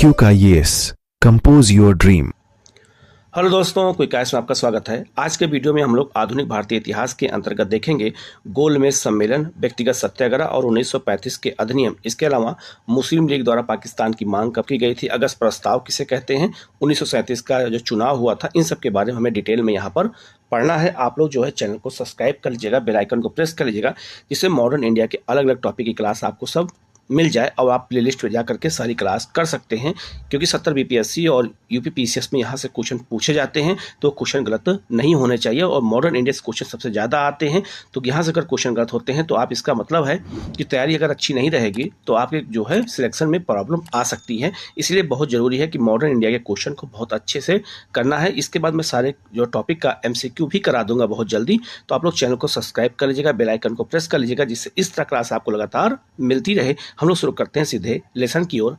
MCQ का yes compose your dream. Hello दोस्तों, क्विकाइस में आपका स्वागत है। आज के वीडियो में हम लोग आधुनिक भारतीय इतिहास के अंतर्गत देखेंगे गोलमेज सम्मेलन, व्यक्तिगत सत्याग्रह और 1935 के अधिनियम। इसके अलावा मुस्लिम लीग द्वारा पाकिस्तान की मांग कब की गई थी, अगस्त प्रस्ताव किसे कहते हैं, 1937 का जो चुनाव हुआ था, इन सब के बारे में हमें डिटेल में यहाँ पर पढ़ना है। आप लोग जो है चैनल को सब्सक्राइब कर लीजिएगा, बेल आइकन को प्रेस कर लीजिएगा, जिससे मॉडर्न इंडिया के अलग अलग टॉपिक की क्लास आपको सब मिल जाए और आप प्लेलिस्ट में जा करके सारी क्लास कर सकते हैं। क्योंकि 70 बीपीएससी और यूपी पीसीएस में यहाँ से क्वेश्चन पूछे जाते हैं, तो क्वेश्चन गलत नहीं होने चाहिए। और मॉडर्न इंडिया से क्वेश्चन सबसे ज़्यादा आते हैं, तो यहाँ से अगर क्वेश्चन गलत होते हैं तो आप इसका मतलब है कि तैयारी अगर अच्छी नहीं रहेगी तो आपके जो है सिलेक्शन में प्रॉब्लम आ सकती है। इसलिए बहुत ज़रूरी है कि मॉडर्न इंडिया के क्वेश्चन को बहुत अच्छे से करना है। इसके बाद मैं सारे जो टॉपिक का MCQ भी करा दूंगा बहुत जल्दी, तो आप लोग चैनल को सब्सक्राइब कर लीजिएगा, बेल आइकन को प्रेस कर लीजिएगा, जिससे इस तरह क्लास आपको लगातार मिलती रहे। हम लोग शुरू करते हैं सीधे लेसन की ओर।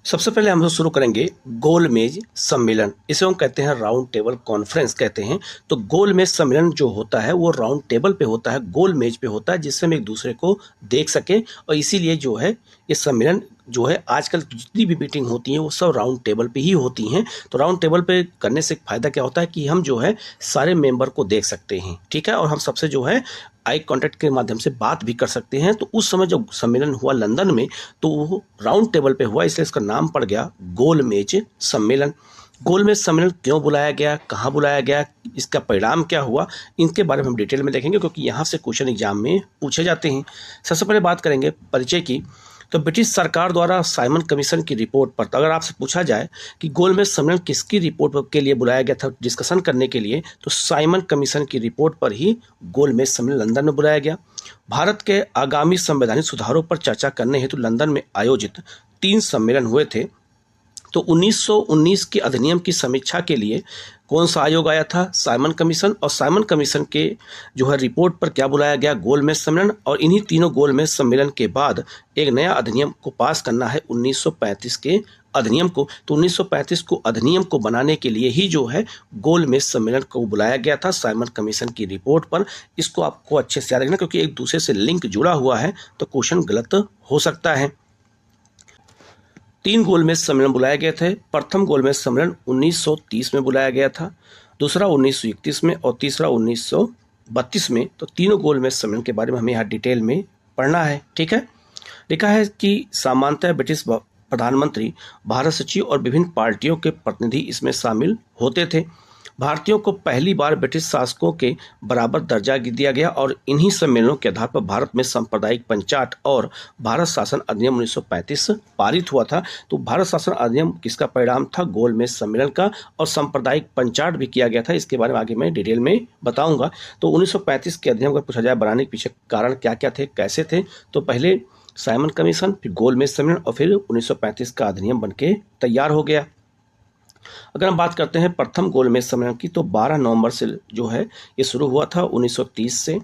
सबसे पहले हम लोग शुरू करेंगे गोलमेज सम्मेलन। इसे हम कहते हैं राउंड टेबल कॉन्फ्रेंस कहते हैं। तो गोलमेज सम्मेलन जो होता है वो राउंड टेबल पे होता है, गोल मेज पे होता है, जिससे हम एक दूसरे को देख सकें। और इसीलिए जो है ये सम्मेलन जो है आजकल जितनी भी मीटिंग होती हैं वो सब राउंड टेबल पे ही होती हैं। तो राउंड टेबल पे करने से फ़ायदा क्या होता है कि हम जो है सारे मेंबर को देख सकते हैं, ठीक है, और हम सबसे जो है आई कांटेक्ट के माध्यम से बात भी कर सकते हैं। तो उस समय जब सम्मेलन हुआ लंदन में, तो वो राउंड टेबल पे हुआ, इसलिए इसका नाम पड़ गया गोलमेज सम्मेलन। गोलमेज सम्मेलन क्यों बुलाया गया, कहाँ बुलाया गया, इसका परिणाम क्या हुआ, इनके बारे में हम डिटेल में देखेंगे, क्योंकि यहाँ से क्वेश्चन एग्जाम में पूछे जाते हैं। सबसे पहले बात करेंगे परिचय की। तो ब्रिटिश सरकार द्वारा साइमन कमीशन की रिपोर्ट पर, तो अगर आपसे पूछा जाए कि गोलमेज सम्मेलन किसकी रिपोर्ट के लिए बुलाया गया था डिस्कशन करने के लिए, तो साइमन कमीशन की रिपोर्ट पर ही गोलमेज सम्मेलन लंदन में बुलाया गया। भारत के आगामी संवैधानिक सुधारों पर चर्चा करने हेतु लंदन में आयोजित 3 सम्मेलन हुए थे। तो 1919 के अधिनियम की समीक्षा के लिए कौन सा आयोग आया था, साइमन कमीशन। और साइमन कमीशन के जो है रिपोर्ट पर क्या बुलाया गया, गोलमेज सम्मेलन। और इन्हीं तीनों गोलमेज सम्मेलन के बाद एक नया अधिनियम को पास करना है, 1935 के अधिनियम को। तो 1935 को अधिनियम को बनाने के लिए ही जो है गोलमेज सम्मेलन को बुलाया गया था, साइमन कमीशन की रिपोर्ट पर। इसको आपको अच्छे से याद रखना, क्योंकि एक दूसरे से लिंक जुड़ा हुआ है, तो क्वेश्चन गलत हो सकता है। 3 गोलमेज सम्मेलन बुलाए गए थे। प्रथम गोलमेज सम्मेलन 1930 में बुलाया गया था, दूसरा 1931 में और तीसरा 1932 में। तो तीनों गोलमेज सम्मेलन के बारे में हमें यहाँ डिटेल में पढ़ना है, ठीक है। लिखा है कि सामान्यतः ब्रिटिश प्रधानमंत्री, भारत सचिव और विभिन्न पार्टियों के प्रतिनिधि इसमें शामिल होते थे। भारतीयों को पहली बार ब्रिटिश शासकों के बराबर दर्जा दिया गया और इन्हीं सम्मेलनों के आधार पर भारत में सांप्रदायिक पंचायत और भारत शासन अधिनियम 1935 पारित हुआ था। तो भारत शासन अधिनियम किसका परिणाम था, गोलमेज सम्मेलन का। और सांप्रदायिक पंचायत भी किया गया था, इसके बारे में आगे मैं डिटेल में बताऊंगा। तो 1935 के अधिनियम का पूछा जाए बनाने के पीछे कारण क्या क्या थे, कैसे थे, तो पहले साइमन कमीशन, फिर गोलमेज सम्मेलन और फिर 1935 का अधिनियम बनके तैयार हो गया। अगर हम बात करते हैं प्रथम गोलमेज सम्मेलन की, तो 12 नवंबर से जो है ये शुरू हुआ था 1930 से।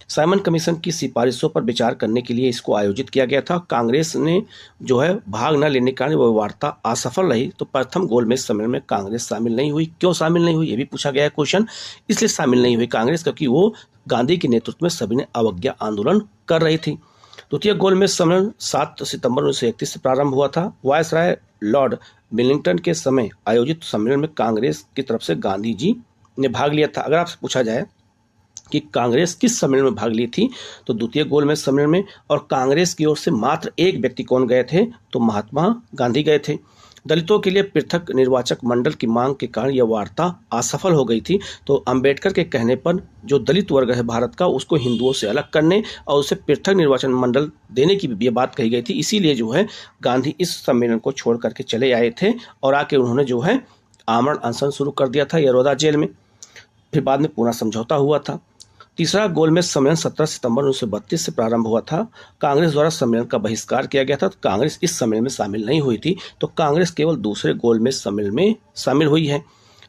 साइमन कमीशन की सिफारिशों पर विचार करने के लिए इसको आयोजित किया गया था। कांग्रेस ने जो है भाग न लेने के कारण वह वार्ता असफल रही। तो प्रथम गोलमेज सम्मेलन में कांग्रेस शामिल नहीं हुई। क्यों शामिल नहीं हुई, ये भी पूछा गया है क्वेश्चन। इसलिए शामिल नहीं हुई कांग्रेस क्योंकि वो गांधी के नेतृत्व में सभी ने अवज्ञा आंदोलन कर रही थी। द्वितीय गोलमेज सम्मेलन 7 सितंबर 1931 से प्रारंभ हुआ था। वायसराय लॉर्ड मिलिंगटन के समय आयोजित सम्मेलन में कांग्रेस की तरफ से गांधी जी ने भाग लिया था। अगर आपसे पूछा जाए कि कांग्रेस किस सम्मेलन में भाग ली थी, तो द्वितीय गोलमेज सम्मेलन में। और कांग्रेस की ओर से मात्र एक व्यक्ति कौन गए थे, तो महात्मा गांधी गए थे। दलितों के लिए पृथक निर्वाचक मंडल की मांग के कारण यह वार्ता असफल हो गई थी। तो अंबेडकर के कहने पर जो दलित वर्ग है भारत का, उसको हिंदुओं से अलग करने और उसे पृथक निर्वाचन मंडल देने की भी ये बात कही गई थी। इसीलिए जो है गांधी इस सम्मेलन को छोड़ करके चले आए थे और आके उन्होंने जो है आमरण अनशन शुरू कर दिया था यरोदा जेल में। फिर बाद में पूरा समझौता हुआ था। तीसरा गोलमेज सम्मेलन 17 सितंबर 1932 से प्रारंभ हुआ था। कांग्रेस द्वारा सम्मेलन का बहिष्कार किया गया था। तो कांग्रेस इस सम्मेलन में शामिल नहीं हुई थी, तो कांग्रेस केवल दूसरे गोलमेज सम्मेलन में शामिल हुई है।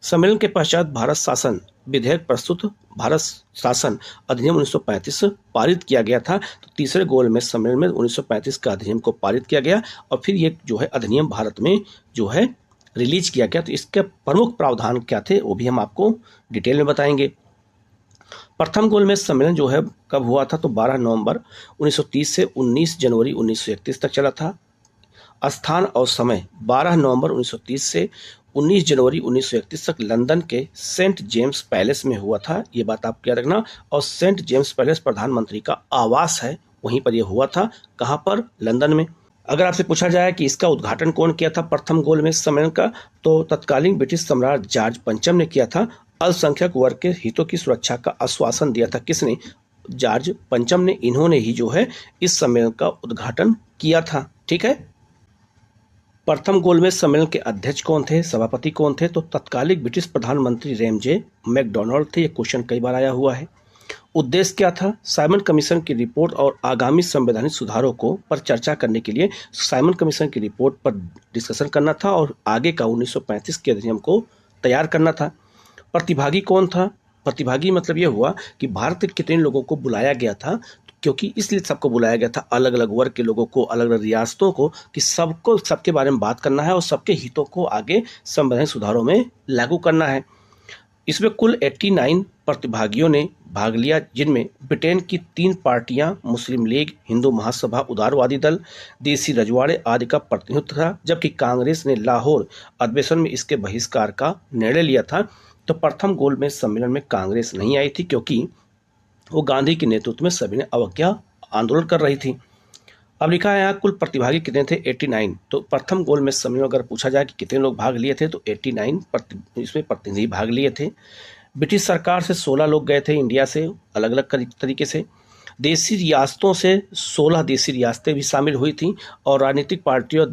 सम्मेलन के पश्चात भारत शासन विधेयक प्रस्तुत भारत शासन अधिनियम 1935 पारित किया गया था। तो तीसरे गोलमेज सम्मेलन में 1935 का अधिनियम को पारित किया गया और फिर ये जो है अधिनियम भारत में जो है रिलीज किया गया। तो इसके प्रमुख प्रावधान क्या थे वो भी हम आपको डिटेल में बताएंगे। प्रथम गोलमेज सम्मेलन जो है कब हुआ था, तो 12 नवंबर 1930 से 19 जनवरी 1931 तक चला था। स्थान और समय 12 नवंबर 1930 से 19 जनवरी 1931 तक लंदन के सेंट जेम्स पैलेस में हुआ था। ये बात आप याद रखना। और सेंट जेम्स पैलेस प्रधानमंत्री का आवास है, वहीं पर यह हुआ था। कहाँ पर? लंदन में। अगर आपसे पूछा जाए कि इसका उद्घाटन कौन किया था प्रथम गोलमेज सम्मेलन का, तो तत्कालीन ब्रिटिश सम्राट जॉर्ज पंचम ने किया था। अल्पसंख्यक वर्ग के हितों की सुरक्षा का आश्वासन दिया था। किसने? जॉर्ज पंचम ने। इन्होंने ही जो है इस सम्मेलन का उद्घाटन किया था। ठीक है। प्रथम गोलमेज सम्मेलन के अध्यक्ष कौन थे, सभापति कौन थे? तो तत्कालीन ब्रिटिश प्रधानमंत्री रैमजे मैकडॉनल्ड थे। ये क्वेश्चन कई बार आया हुआ है। उद्देश्य क्या था? साइमन कमीशन की रिपोर्ट और आगामी संवैधानिक सुधारों को पर चर्चा करने के लिए साइमन कमीशन की रिपोर्ट पर डिस्कशन करना था और आगे का 1935 के अधिनियम को तैयार करना था। प्रतिभागी कौन था? प्रतिभागी मतलब यह हुआ कि भारत के कितने लोगों को बुलाया गया था, क्योंकि इसलिए सबको बुलाया गया था, अलग अलग वर्ग के लोगों को, अलग अलग रियासतों को, कि सबको सबके बारे में बात करना है और सबके हितों को आगे संवैधानिक सुधारों में लागू करना है। इसमें कुल 89 प्रतिभागियों ने भाग लिया, जिनमें ब्रिटेन की 3 पार्टियां, मुस्लिम लीग, हिंदू महासभा, उदारवादी दल, देसी रजवाड़े आदि का प्रतिनिधित्व था, जबकि कांग्रेस ने लाहौर अधिवेशन में इसके बहिष्कार का निर्णय लिया था। तो प्रथम गोलमेज सम्मेलन में कांग्रेस नहीं आई थी, क्योंकि वो गांधी के नेतृत्व में सभी ने अवज्ञा आंदोलन कर रही थी। अब लिखा है यहाँ कुल प्रतिभागी कितने थे? 89। तो प्रथम गोलमेज सम्मेलन अगर पूछा जाए कि कितने लोग भाग लिए थे, तो 89 इसमें प्रतिनिधि भाग लिए थे। ब्रिटिश सरकार से 16 लोग गए थे, इंडिया से अलग अलग तरीके से। देसी रियासतों से 16 देसी रियासतें भी शामिल हुई थी। और राजनीतिक पार्टियों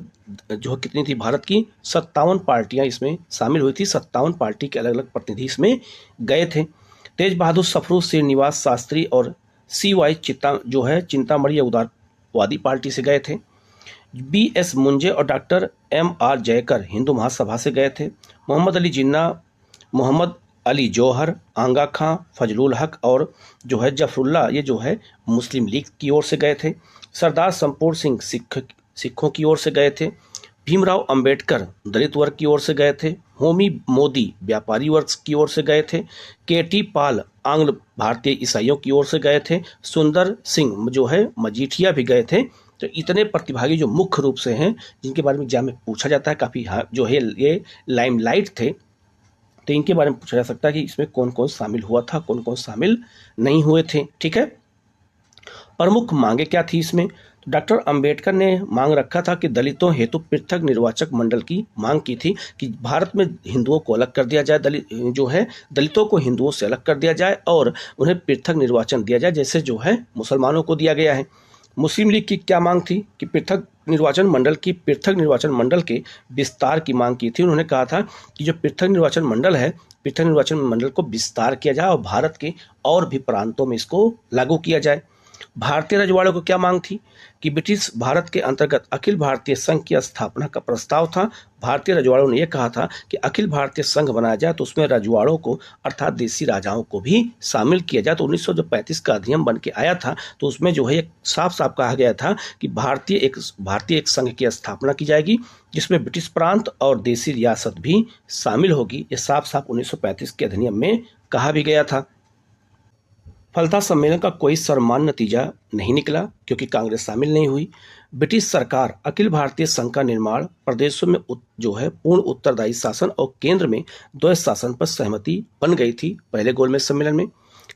जो कितनी थी भारत की? 57 पार्टियां इसमें शामिल हुई थी। 57 पार्टी के अलग अलग प्रतिनिधि इसमें गए थे। तेज बहादुर सफरू, श्रीनिवास शास्त्री और CY चिंतामणि उदारवादी पार्टी से गए थे। BS मुंजे और डॉक्टर MR जयकर हिंदू महासभा से गए थे। मोहम्मद अली जिन्ना, मोहम्मद अली जौहर, आंगा खां, फजलुल हक और जफरुल्ला ये मुस्लिम लीग की ओर से गए थे। सरदार संपूर्ण सिंह सिखों की ओर से गए थे। भीमराव अंबेडकर दलित वर्ग की ओर से गए थे। होमी मोदी व्यापारी वर्ग की ओर से गए थे। KT पाल आंग्ल भारतीय ईसाइयों की ओर से गए थे। सुंदर सिंह मजीठिया भी गए थे। तो इतने प्रतिभागी जो मुख्य रूप से हैं, जिनके बारे में एग्जाम में पूछा जाता है, काफ़ी ये लाइमलाइट थे, तो इनके बारे में पूछा जा सकता है कि इसमें कौन कौन शामिल हुआ था, कौन कौन शामिल नहीं हुए थे। ठीक है। प्रमुख मांगे क्या थी इसमें? डॉक्टर अंबेडकर ने मांग रखा था कि दलितों हेतु पृथक निर्वाचक मंडल की मांग की थी, कि भारत में हिंदुओं को अलग कर दिया जाए, दलितों को हिंदुओं से अलग कर दिया जाए और उन्हें पृथक निर्वाचन दिया जाए, जैसे मुसलमानों को दिया गया है। मुस्लिम लीग की क्या मांग थी? कि पृथक निर्वाचन मंडल के विस्तार की मांग की थी। उन्होंने कहा था कि जो पृथक निर्वाचन मंडल को विस्तार किया जाए और भारत के और भी प्रांतों में इसको लागू किया जाए। भारतीय रजवाड़ों को क्या मांग थी? कि ब्रिटिश भारत के अंतर्गत अखिल भारतीय संघ की स्थापना का प्रस्ताव था। भारतीय रजवाड़ों ने यह कहा था कि अखिल भारतीय संघ बनाया जाए तो उसमें रजवाड़ों को अर्थात देसी राजाओं को भी शामिल किया जाए। तो 1935 का अधिनियम बन के आया था, तो उसमें साफ साफ कहा गया था कि भारतीय एक संघ की स्थापना की जाएगी, जिसमें ब्रिटिश प्रांत और देसी रियासत भी शामिल होगी। ये साफ साफ 1935 के अधिनियम में कहा भी गया था। फलतः सम्मेलन का कोई सर्वमान्य नतीजा नहीं निकला, क्योंकि कांग्रेस शामिल नहीं हुई। ब्रिटिश सरकार अखिल भारतीय संघ का निर्माण, प्रदेशों में पूर्ण उत्तरदायी शासन और केंद्र में द्वैत शासन पर सहमति बन गई थी पहले गोलमेज सम्मेलन में।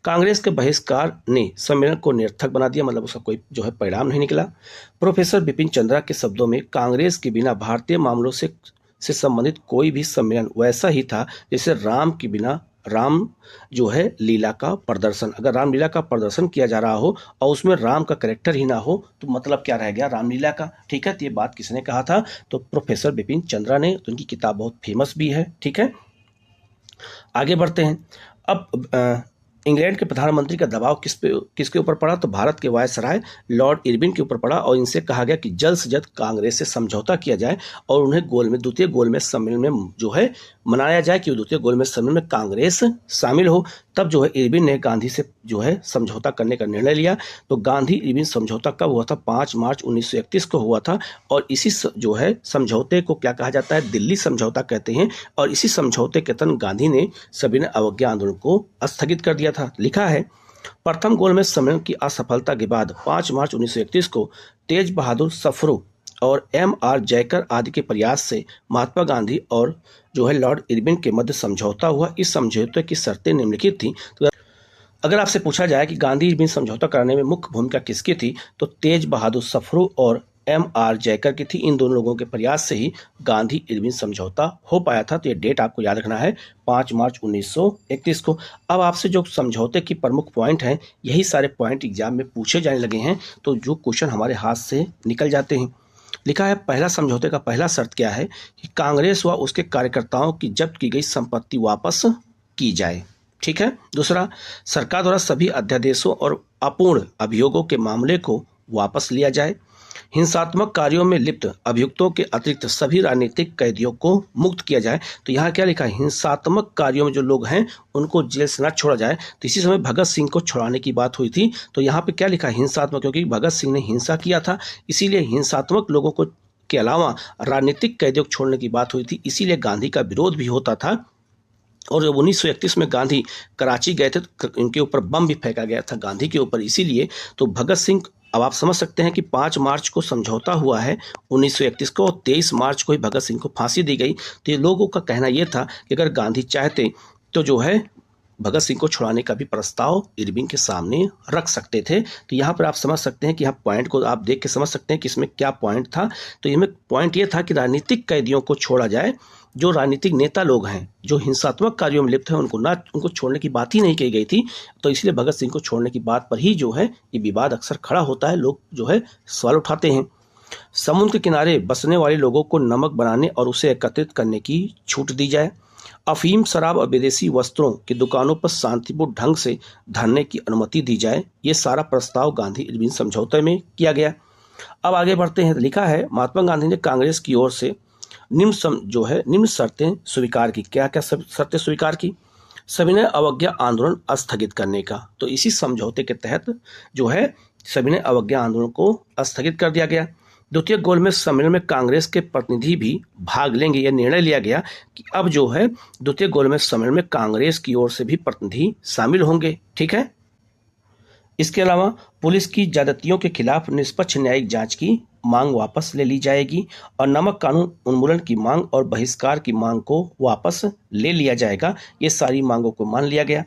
कांग्रेस के बहिष्कार ने सम्मेलन को निरर्थक बना दिया, मतलब उसका कोई परिणाम नहीं निकला। प्रोफेसर बिपिन चंद्रा के शब्दों में, कांग्रेस के बिना भारतीय मामलों से संबंधित कोई भी सम्मेलन वैसा ही था जैसे राम के बिना लीला का प्रदर्शन। अगर रामलीला का प्रदर्शन किया जा रहा हो और उसमें राम का कैरेक्टर ही ना हो, तो मतलब क्या रह गया रामलीला का। ठीक है। तो ये बात किसने कहा था? तो प्रोफेसर बिपिन चंद्रा ने। तो उनकी किताब बहुत फेमस भी है। ठीक है। आगे बढ़ते हैं। अब इंग्लैंड के प्रधानमंत्री का दबाव किसके ऊपर पड़ा? तो भारत के वायसराय लॉर्ड इरविन के ऊपर पड़ा और इनसे कहा गया कि जल्द से जल्द कांग्रेस से समझौता किया जाए और उन्हें द्वितीय गोलमेज सम्मेलन में मनाया जाए कि द्वितीय गोलमेज सम्मेलन में कांग्रेस शामिल हो। तब इरविन ने गांधी से समझौता करने का निर्णय लिया। तो गांधी इरविन समझौता कब हुआ था? 5 मार्च 1931 को हुआ था। और इसी समझौते को क्या कहा जाता है? दिल्ली समझौता कहते हैं। और इसी समझौते के तहत गांधी ने सविनय अवज्ञा आंदोलन को स्थगित कर दिया था। लिखा है, प्रथम गोलमेज सम्मेलन की असफलता के बाद 5 मार्च 1931 को तेज बहादुर सफरू और M.R. जयकर आदि के प्रयास से महात्मा गांधी और जो है लॉर्ड इरविन के मध्य समझौता हुआ। इस समझौते की शर्तें निम्नलिखित थी। तो अगर आपसे पूछा जाए कि गांधी इरविन समझौता कराने में मुख्य भूमिका किसकी थी, तो तेज बहादुर सप्रू और M.R. जयकर की थी। इन दोनों लोगों के प्रयास से ही गांधी इरविन समझौता हो पाया था। तो ये डेट आपको याद रखना है, 5 मार्च 1931 को। अब आपसे जो समझौते की प्रमुख पॉइंट हैं, यही सारे पॉइंट एग्जाम में पूछे जाने लगे हैं, तो जो क्वेश्चन हमारे हाथ से निकल जाते हैं। लिखा है, पहला समझौते का पहला शर्त क्या है कि कांग्रेस व उसके कार्यकर्ताओं की जब्त की गई संपत्ति वापस की जाए। ठीक है। दूसरा, सरकार द्वारा सभी अध्यादेशों और अपूर्ण अभियोगों के मामले को वापस लिया जाए। हिंसात्मक कार्यों में लिप्त अभियुक्तों के अतिरिक्त सभी राजनीतिक कैदियों को मुक्त किया जाए। तो यहाँ क्या लिखा है, हिंसात्मक कार्यों में जो लोग हैं उनको जेल से न छोड़ा जाए। तो इसी समय भगत सिंह को छुड़ाने की बात हुई थी। तो यहाँ पे क्या लिखा है, हिंसात्मक, क्योंकि भगत सिंह ने हिंसा किया था, इसीलिए हिंसात्मक लोगों को के अलावा राजनीतिक कैदियों को छोड़ने की बात हुई थी। इसीलिए गांधी का विरोध भी होता था। और जब 1931 में गांधी कराची गए थे तो इनके ऊपर बम भी फेंका गया था गांधी के ऊपर। इसीलिए तो भगत सिंह, अब आप समझ सकते हैं कि 5 मार्च को समझौता हुआ है 1931 को, और 23 मार्च को ही भगत सिंह को फांसी दी गई। तो ये लोगों का कहना यह था कि अगर गांधी चाहते तो जो है भगत सिंह को छुड़ाने का भी प्रस्ताव इरविन के सामने रख सकते थे। तो यहाँ पर आप समझ सकते हैं कि यहाँ पॉइंट को आप देख के समझ सकते हैं कि इसमें क्या पॉइंट था। तो इसमें पॉइंट ये था कि राजनीतिक कैदियों को छोड़ा जाए। जो राजनीतिक नेता लोग हैं जो हिंसात्मक कार्यों में लिप्त हैं उनको छोड़ने की बात ही नहीं कही गई थी। तो इसलिए भगत सिंह को छोड़ने की बात पर ही जो है ये विवाद अक्सर खड़ा होता है, लोग जो है सवाल उठाते हैं। समुद्र के किनारे बसने वाले लोगों को नमक बनाने और उसे एकत्रित करने की छूट दी जाए। अफीम, शराब और विदेशी वस्त्रों की दुकानों पर शांतिपूर्ण ढंग से धरने की अनुमति दी जाए। ये सारा प्रस्ताव गांधी इरविन समझौते में किया गया। अब आगे बढ़ते हैं। लिखा है, महात्मा गांधी ने कांग्रेस की ओर से निम्न शर्तें स्वीकार की। क्या क्या शर्तें स्वीकार की? सविनय अवज्ञा आंदोलन स्थगित करने का। तो इसी समझौते के तहत जो है सविनय अवज्ञा आंदोलन को स्थगित कर दिया गया। द्वितीय गोलमेज सम्मेलन में कांग्रेस के प्रतिनिधि भी भाग लेंगे। यह निर्णय लिया गया कि अब जो है द्वितीय गोलमेज सम्मेलन में कांग्रेस की ओर से भी प्रतिनिधि शामिल होंगे। ठीक है। इसके अलावा पुलिस की ज्यादतियों के खिलाफ निष्पक्ष न्यायिक जांच की मांग वापस ले ली जाएगी और नमक कानून उन्मूलन की मांग और बहिष्कार की मांग को वापस ले लिया जाएगा। ये सारी मांगों को मान लिया गया।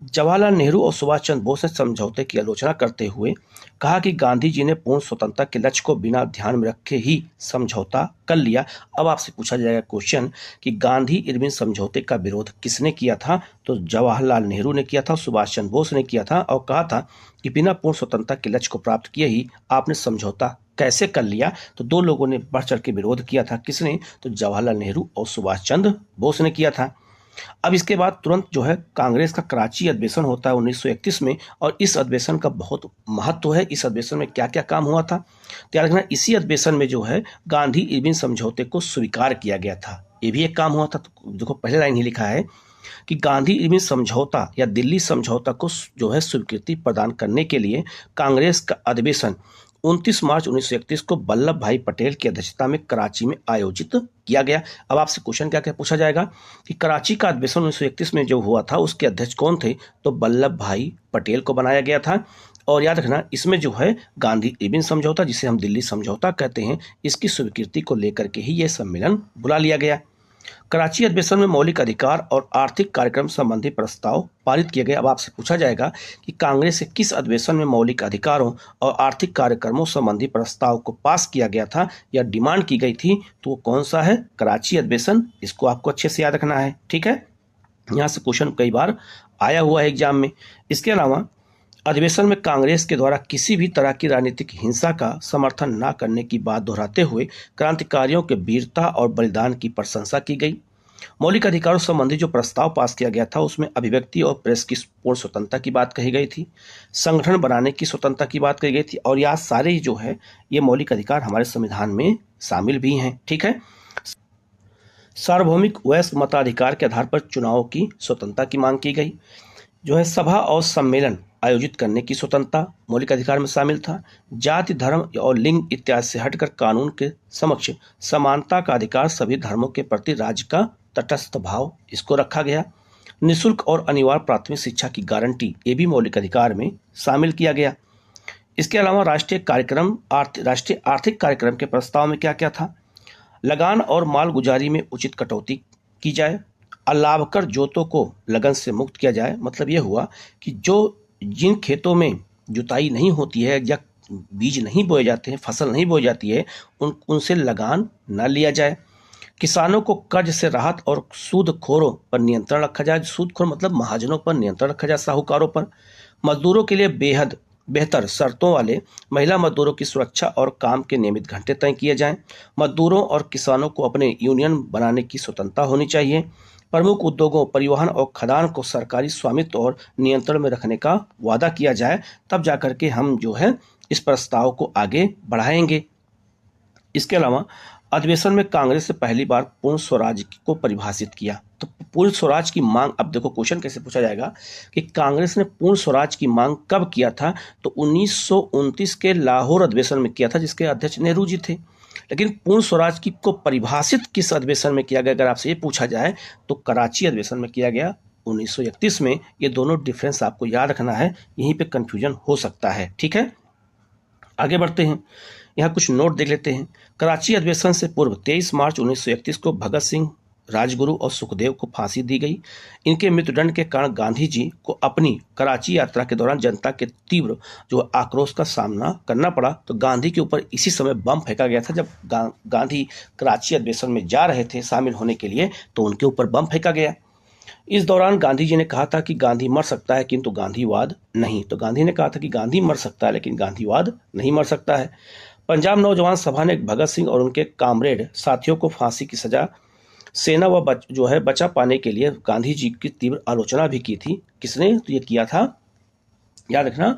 जवाहरलाल नेहरू और सुभाष चंद्र बोस ने समझौते की आलोचना करते हुए कहा कि गांधी जी ने पूर्ण स्वतंत्रता के लक्ष्य को बिना ध्यान में रखे ही समझौता कर लिया। अब आपसे पूछा जाएगा क्वेश्चन कि गांधी इरविन समझौते का विरोध किसने किया था? तो जवाहरलाल नेहरू ने किया था, सुभाष चंद्र बोस ने किया था और कहा था कि बिना पूर्ण स्वतंत्रता के लक्ष्य को प्राप्त किए ही आपने समझौता कैसे कर लिया? तो दो लोगों ने बढ़ चढ़ के विरोध किया था। किसने? तो जवाहरलाल नेहरू और सुभाष चंद्र बोस ने किया था। अब इसके बाद तुरंत जो है कांग्रेस का कराची अधिवेशन होता है 1931 में, और इस अधिवेशन का बहुत महत्व है। इस अधिवेशन में क्या क्या काम हुआ था याद रखना। इसी अधिवेशन में जो है गांधी इरविन समझौते को स्वीकार किया गया था। ये भी एक काम हुआ था। तो देखो पहले लाइन ही लिखा है कि गांधी इरविन समझौता या दिल्ली समझौता को जो है स्वीकृति प्रदान करने के लिए कांग्रेस का अधिवेशन 29 मार्च 1931 को वल्लभ भाई पटेल की अध्यक्षता में कराची में आयोजित किया गया। अब आपसे क्वेश्चन क्या क्या पूछा जाएगा कि कराची का अधिवेशन 1931 में जो हुआ था उसके अध्यक्ष कौन थे? तो वल्लभ भाई पटेल को बनाया गया था। और याद रखना इसमें जो है गांधी इरविन समझौता, जिसे हम दिल्ली समझौता कहते हैं, इसकी स्वीकृति को लेकर के ही यह सम्मेलन बुला लिया गया। कराची अधिवेशन में मौलिक अधिकार और आर्थिक कार्यक्रम संबंधी प्रस्ताव पारित किए गए। अब आपसे पूछा जाएगा कि कांग्रेस से किस अधिवेशन में मौलिक अधिकारों और आर्थिक कार्यक्रमों संबंधी प्रस्ताव को पास किया गया था या डिमांड की गई थी? तो वो कौन सा है? कराची अधिवेशन। इसको आपको अच्छे से याद रखना है। ठीक है। यहाँ से क्वेश्चन कई बार आया हुआ है एग्जाम में। इसके अलावा अधिवेशन में कांग्रेस के द्वारा किसी भी तरह की राजनीतिक हिंसा का समर्थन न करने की बात दोहराते हुए क्रांतिकारियों के वीरता और बलिदान की प्रशंसा की गई। मौलिक अधिकारों संबंधी जो प्रस्ताव पास किया गया था उसमें अभिव्यक्ति और प्रेस की पूर्ण स्वतंत्रता की बात कही गई थी, संगठन बनाने की स्वतंत्रता की बात कही गई थी, और यह सारे जो है ये मौलिक अधिकार हमारे संविधान में शामिल भी हैं। ठीक है। सार्वभौमिक वयस्क मताधिकार के आधार पर चुनाव की स्वतंत्रता की मांग की गई। जो है सभा और सम्मेलन आयोजित करने की स्वतंत्रता मौलिक अधिकार में शामिल था। जाति, धर्म और लिंग इत्यादि से हटकर कानून के समक्ष समानता का अधिकार, सभी धर्मों के प्रति राज्य का तटस्थ भाव, इसको रखा गया। निःशुल्क और अनिवार्य प्राथमिक शिक्षा की गारंटी, ये भी मौलिक अधिकार में शामिल किया गया। इसके अलावा राष्ट्रीय आर्थिक कार्यक्रम के प्रस्ताव में क्या क्या था? लगान और मालगुजारी में उचित कटौती की जाए, अलाभकर जोतों को लगन से मुक्त किया जाए। मतलब ये हुआ कि जिन खेतों में जुताई नहीं होती है या बीज नहीं बोए जाते हैं, फसल नहीं बोई जाती है, उनसे लगान न लिया जाए। किसानों को कर्ज से राहत और सूदखोरों पर नियंत्रण रखा जाए। सूदखोर मतलब महाजनों पर नियंत्रण रखा जाए, साहूकारों पर। मजदूरों के लिए बेहतर शर्तों वाले महिला मजदूरों की सुरक्षा और काम के नियमित घंटे तय किए जाएं। मजदूरों और किसानों को अपने यूनियन बनाने की स्वतंत्रता होनी चाहिए। प्रमुख उद्योगों, परिवहन और खदान को सरकारी स्वामित्व और नियंत्रण में रखने का वादा किया जाए। तब जाकर के हम जो है इस प्रस्ताव को आगे बढ़ाएंगे। इसके अलावा अधिवेशन में कांग्रेस ने पहली बार पूर्ण स्वराज को परिभाषित किया। तो पूर्ण स्वराज की मांग, अब देखो क्वेश्चन कैसे पूछा जाएगा कि कांग्रेस ने पूर्ण स्वराज की मांग कब किया था? तो 1929 के लाहौर अधिवेशन में किया था, जिसके अध्यक्ष नेहरू जी थे। लेकिन पूर्ण स्वराज की को परिभाषित किस अधिवेशन में किया गया, अगर आपसे ये पूछा जाए तो कराची अधिवेशन में किया गया 1931 में। ये दोनों डिफरेंस आपको याद रखना है, यहीं पे कंफ्यूजन हो सकता है। ठीक है, आगे बढ़ते हैं, यहाँ कुछ नोट देख लेते हैं। कराची अधिवेशन से पूर्व 23 मार्च 1931 को भगत सिंह, राजगुरु और सुखदेव को फांसी दी गई। इनके मृत्युदंड के कारण गांधी जी को अपनी कराची यात्रा के दौरान जनता के तीव्र जो आक्रोश का सामना करना पड़ा। तो गांधी के ऊपर इसी समय बम फेंका गया था। जब गांधी कराची अधिवेशन में जा रहे थे शामिल होने के लिए, तो उनके ऊपर बम फेंका गया। इस दौरान गांधी जी ने कहा था कि गांधी मर सकता है किंतु गांधीवाद नहीं। तो गांधी ने कहा था कि गांधी मर सकता है लेकिन गांधीवाद नहीं मर सकता है। पंजाब नौजवान सभा ने भगत सिंह और उनके कामरेड साथियों को फांसी की सजा, सेना व बचा पाने के लिए गांधी जी की तीव्र आलोचना भी की थी। किसने तो ये किया था, याद रखना,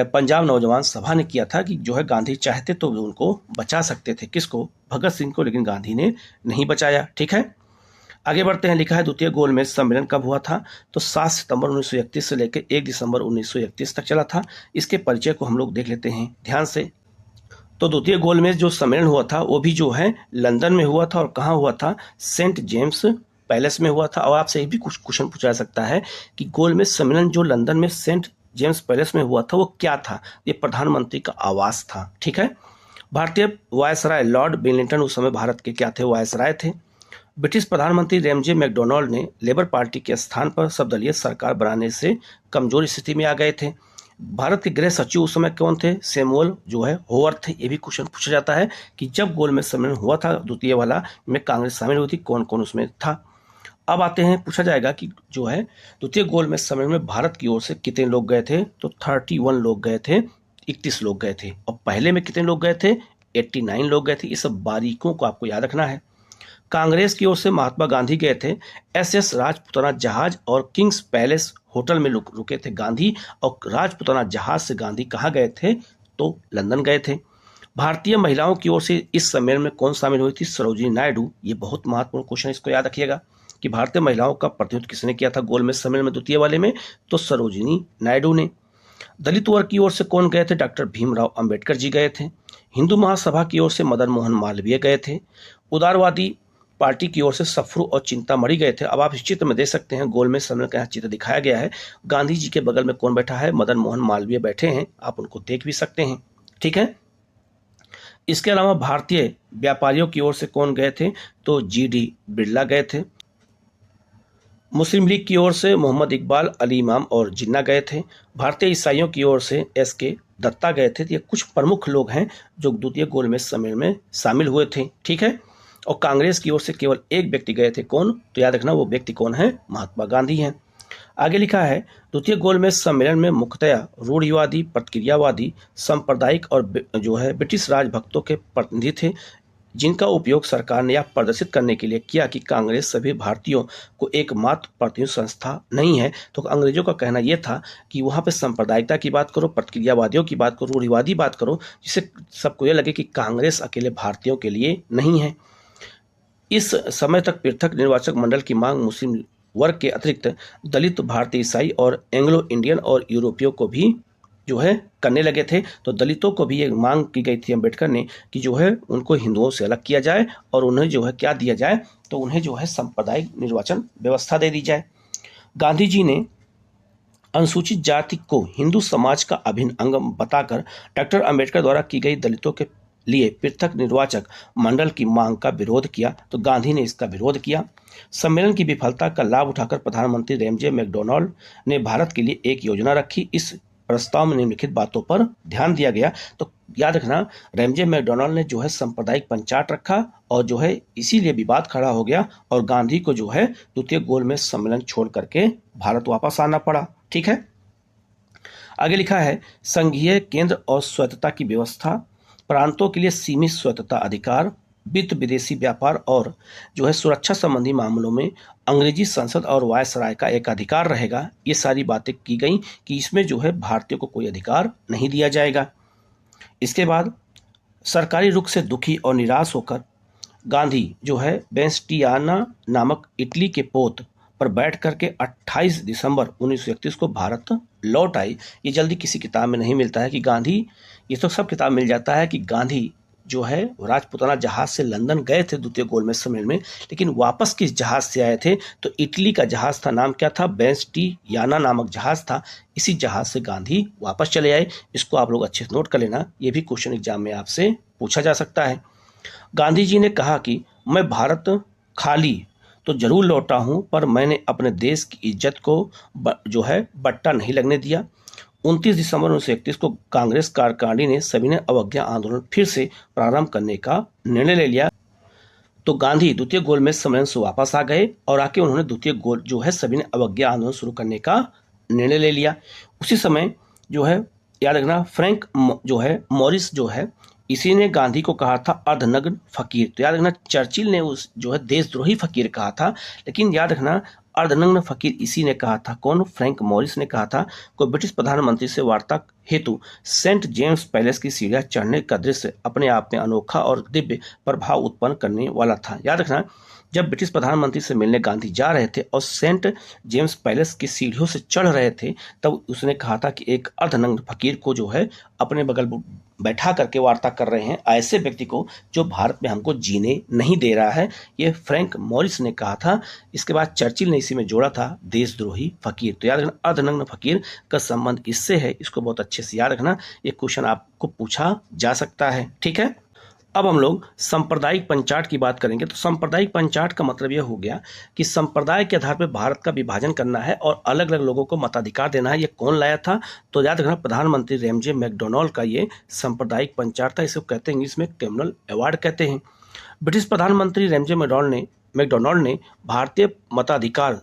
पंजाब नौजवान सभा ने किया था कि जो है गांधी चाहते तो उनको बचा सकते थे, किसको? भगत सिंह को, लेकिन गांधी ने नहीं बचाया। ठीक है, आगे बढ़ते हैं। लिखा है द्वितीय गोलमेज सम्मेलन कब हुआ था? तो 7 सितंबर 1931 से लेकर 1 दिसंबर 1931 तक चला था। इसके परिचय को हम लोग देख लेते हैं ध्यान से। तो द्वितीय गोलमेज जो सम्मेलन हुआ था वो भी जो है लंदन में हुआ था। और कहाँ हुआ था? सेंट जेम्स पैलेस में हुआ था। और आपसे भी कुछ क्वेश्चन पूछा जा सकता है कि गोलमेज सम्मेलन जो लंदन में सेंट जेम्स पैलेस में हुआ था वो क्या था? ये प्रधानमंत्री का आवास था। ठीक है, भारतीय वायसराय लॉर्ड वेलिंगटन उस समय भारत के क्या थे? वायसराय थे। ब्रिटिश प्रधानमंत्री रैमजे मैकडोनाल्ड ने लेबर पार्टी के स्थान पर सर्वदलीय सरकार बनाने से कमजोर स्थिति में आ गए थे। भारत के गृह सचिव उस समय कौन थे? सैमुअल जो है होवर्थ थे। ये भी क्वेश्चन पूछा जाता है कि जब गोलमेज सम्मेलन हुआ था द्वितीय वाला में कांग्रेस शामिल हुई थी, कौन कौन उसमें था? अब आते हैं, पूछा जाएगा कि जो है द्वितीय गोलमेज सम्मेलन में भारत की ओर से कितने लोग गए थे? तो 31 लोग गए थे, 31 लोग गए थे। और पहले में कितने लोग गए थे? 89 लोग गए थे। ये सब बारीकों को आपको याद रखना है। कांग्रेस की ओर से महात्मा गांधी गए थे। SS राजपुताना जहाज और किंग्स पैलेस होटल में रुके थे गांधी। और राजपुताना जहाज से गांधी कहाँ गए थे? तो लंदन गए थे। भारतीय महिलाओं की ओर से इस सम्मेलन में कौन शामिल हुई थी? सरोजिनी नायडू। ये बहुत महत्वपूर्ण क्वेश्चन, इसको याद रखिएगा कि भारतीय महिलाओं का प्रतिनिधित्व किसने किया था गोलमेज सम्मेलन में द्वितीय वाले में? तो सरोजिनी नायडू ने। दलित वर्ग की ओर से कौन गए थे? डॉक्टर भीमराव अंबेडकर जी गए थे। हिंदू महासभा की ओर से मदन मोहन मालवीय गए थे। उदारवादी पार्टी की ओर से सफ्रू और चिंतामणि गए थे। अब आप इस चित्र में देख सकते हैं, गोलमेज सम्मेलन का चित्र दिखाया गया है। गांधी जी के बगल में कौन बैठा है? मदन मोहन मालवीय बैठे हैं, आप उनको देख भी सकते हैं। ठीक है, इसके अलावा भारतीय व्यापारियों की ओर से कौन गए थे? तो GD बिरला गए थे। मुस्लिम लीग की ओर से मोहम्मद इकबाल, अली इमाम और जिन्ना गए थे। भारतीय ईसाइयों की ओर से SK दत्ता गए थे। ये कुछ प्रमुख लोग हैं जो द्वितीय गोलमेज सम्मेलन में शामिल हुए थे। ठीक है, और कांग्रेस की ओर से केवल एक व्यक्ति गए थे। कौन? तो याद रखना, वो व्यक्ति कौन है? महात्मा गांधी हैं। आगे लिखा है द्वितीय गोलमेज सम्मेलन में मुख्यतया रूढ़िवादी, प्रतिक्रियावादी, सांप्रदायिक और जो है ब्रिटिश राजभक्तों के प्रतिनिधि थे, जिनका उपयोग सरकार ने यह प्रदर्शित करने के लिए किया कि कांग्रेस सभी भारतीयों को एकमात्र प्रतिनिधि संस्था नहीं है। तो अंग्रेजों का कहना यह था कि वहाँ पे सांप्रदायिकता की बात करो, प्रतिक्रियावादियों की बात करो, रूढ़िवादी बात करो, जिससे सबको यह लगे कि कांग्रेस अकेले भारतीयों के लिए नहीं है। इस समय तक पृथक निर्वाचक मंडल की मांग मुस्लिम वर्ग के अतिरिक्त दलित, भारतीय ईसाई और एंग्लो इंडियन और यूरोपियों को भी जो है करने लगे थे। तो दलितों को भी ये मांग की गई थी अम्बेडकर ने कि जो है उनको हिंदुओं से अलग किया जाए और उन्हें जो है क्या दिया जाए? तो उन्हें जो है सांप्रदायिक निर्वाचन व्यवस्था दे दी जाए। गांधी जी ने अनुसूचित जाति को हिंदू समाज का अभिन्न अंग बताकर डॉक्टर अंबेडकर द्वारा की गई दलितों के लिए पृथक निर्वाचक मंडल की मांग का विरोध किया तो गांधी ने इसका विरोध किया। सम्मेलन की विफलता का लाभ उठाकर प्रधानमंत्री रैमजे मैकडॉनल्ड ने भारत के लिए एक योजना रखी। इस प्रस्ताव में निम्नलिखित बातों पर ध्यान दिया गया। तो याद रखना, रैमजे मैकडॉनल्ड ने जो है सांप्रदायिक पंचायत रखा और जो है इसीलिए विवाद खड़ा हो गया और गांधी को जो है द्वितीय गोलमेज सम्मेलन छोड़ करके भारत वापस आना पड़ा। ठीक है, आगे लिखा है संघीय केंद्र और स्वायत्तता की व्यवस्था, प्रांतों के लिए सीमित स्वायत्तता अधिकार, वित्त विदेशी व्यापार और जो है सुरक्षा संबंधी मामलों में अंग्रेजी संसद और वायसराय का एक अधिकार रहेगा। ये सारी बातें की गई कि इसमें जो है भारतीयों को कोई अधिकार नहीं दिया जाएगा। इसके बाद सरकारी रुख से दुखी और निराश होकर गांधी जो है वेस्टियाना नामक इटली के पोत पर बैठ करके 28 दिसंबर 1931 को भारत लौट आई। ये जल्दी किसी किताब में नहीं मिलता है कि गांधी, ये तो सब किताब मिल जाता है कि गांधी जो है राजपुताना जहाज से लंदन गए थे द्वितीय गोलमेज सम्मेलन में, लेकिन वापस किस जहाज से आए थे तो इटली का जहाज था, नाम क्या था, वेस्टियाना नामक जहाज था। इसी जहाज से गांधी वापस चले आए। इसको आप लोग अच्छे से नोट कर लेना, ये भी क्वेश्चन एग्जाम में आपसे पूछा जा सकता है। गांधी जी ने कहा कि मैं भारत खाली तो जरूर लौटा हूं, पर मैंने अपने देश की इज्जत को जो है बट्टा नहीं लगने दिया। 29 दिसंबर 1931 को कांग्रेस कार्यकारिणी ने सविनय अवज्ञा आंदोलन फिर से प्रारंभ करने का निर्णय ले लिया। तो गांधी द्वितीय गोलमेज सम्मेलन से वापस आ गए और आके उन्होंने द्वितीय गोल जो है सविनय अवज्ञा आंदोलन शुरू करने का निर्णय ले लिया। उसी समय जो है याद रखना फ्रैंक जो है मॉरिस जो है इसी ने गांधी को कहा था अर्धनग्न फकीर। तो याद रखना चर्चिल ने उस जो है देशद्रोही फकीर कहा था, लेकिन याद रखना अर्धनग्न फकीर इसी ने कहा था। कौन? फ्रैंक मॉरिस ने कहा था। कोई ब्रिटिश प्रधानमंत्री से वार्ता हेतु सेंट जेम्स पैलेस की सीढ़ियां चढ़ने का दृश्य अपने आप में अनोखा और दिव्य प्रभाव उत्पन्न करने वाला था। याद रखना जब ब्रिटिश प्रधानमंत्री से मिलने गांधी जा रहे थे और सेंट जेम्स पैलेस की सीढ़ियों से चढ़ रहे थे, तब उसने कहा था कि एक अर्धनग्न फकीर को जो है अपने बगल बैठा करके वार्ता कर रहे हैं, ऐसे व्यक्ति को जो भारत में हमको जीने नहीं दे रहा है। ये फ्रैंक मॉरिस ने कहा था। इसके बाद चर्चिल ने इसी में जोड़ा था देशद्रोही फकीर। तो याद रखना अर्धनग्न फकीर का संबंध इससे है, इसको बहुत अच्छे से याद रखना, ये क्वेश्चन आपको पूछा जा सकता है। ठीक है, अब हम लोग सांप्रदायिक पंचायत की बात करेंगे। तो सांप्रदायिक पंचायत का मतलब यह हो गया कि संप्रदाय के आधार पर भारत का विभाजन करना है और अलग अलग लोगों को मताधिकार देना है। ये कौन लाया था? तो याद रखना प्रधानमंत्री रैमजे मैकडॉनल्ड का ये सांप्रदायिक पंचायत था। इसे कहते हैं इंग्लिश में कम्युनल अवार्ड कहते हैं। ब्रिटिश प्रधानमंत्री रैमजे मैकडॉनल्ड ने भारतीय मताधिकार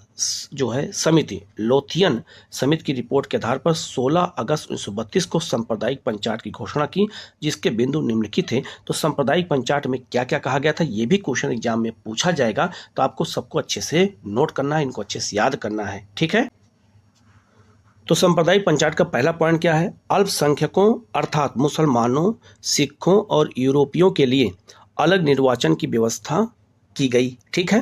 जो है समिति लोथियन समिति की रिपोर्ट के आधार पर 16 अगस्त 1932 को सांप्रदायिक पंचायत की घोषणा की, जिसके बिंदु निम्नलिखित थे। तो सांप्रदायिक पंचायत में क्या क्या कहा गया था, ये भी क्वेश्चन एग्जाम में पूछा जाएगा, तो आपको सबको अच्छे से नोट करना है, इनको अच्छे से याद करना है। ठीक है, तो सांप्रदायिक पंचायत का पहला पॉइंट क्या है? अल्पसंख्यकों अर्थात मुसलमानों, सिखों और यूरोपियों के लिए अलग निर्वाचन की व्यवस्था की गई। ठीक है,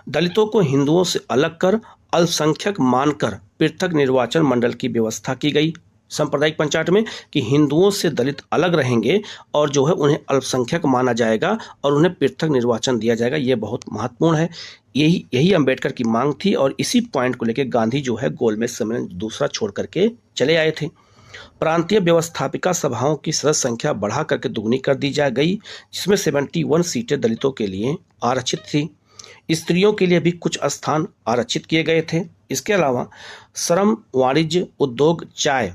दलितों को हिंदुओं से अलग कर अल्पसंख्यक मानकर पृथक निर्वाचन मंडल की व्यवस्था की गई सांप्रदायिक पंचायत में कि हिंदुओं से दलित अलग रहेंगे और जो है उन्हें अल्पसंख्यक माना जाएगा और उन्हें पृथक निर्वाचन दिया जाएगा। ये बहुत महत्वपूर्ण है। यही अंबेडकर की मांग थी और इसी पॉइंट को लेकर गांधी जो है गोलमेज सम्मेलन दूसरा छोड़ करके चले आए थे। प्रांतीय व्यवस्थापिका सभाओं की सदस्य संख्या बढ़ा करके दुगनी कर दी जा गई, जिसमें 71 सीटें दलितों के लिए आरक्षित थी। स्त्रियों के लिए भी कुछ स्थान आरक्षित किए गए थे। इसके अलावा श्रम, वाणिज्य, उद्योग, चाय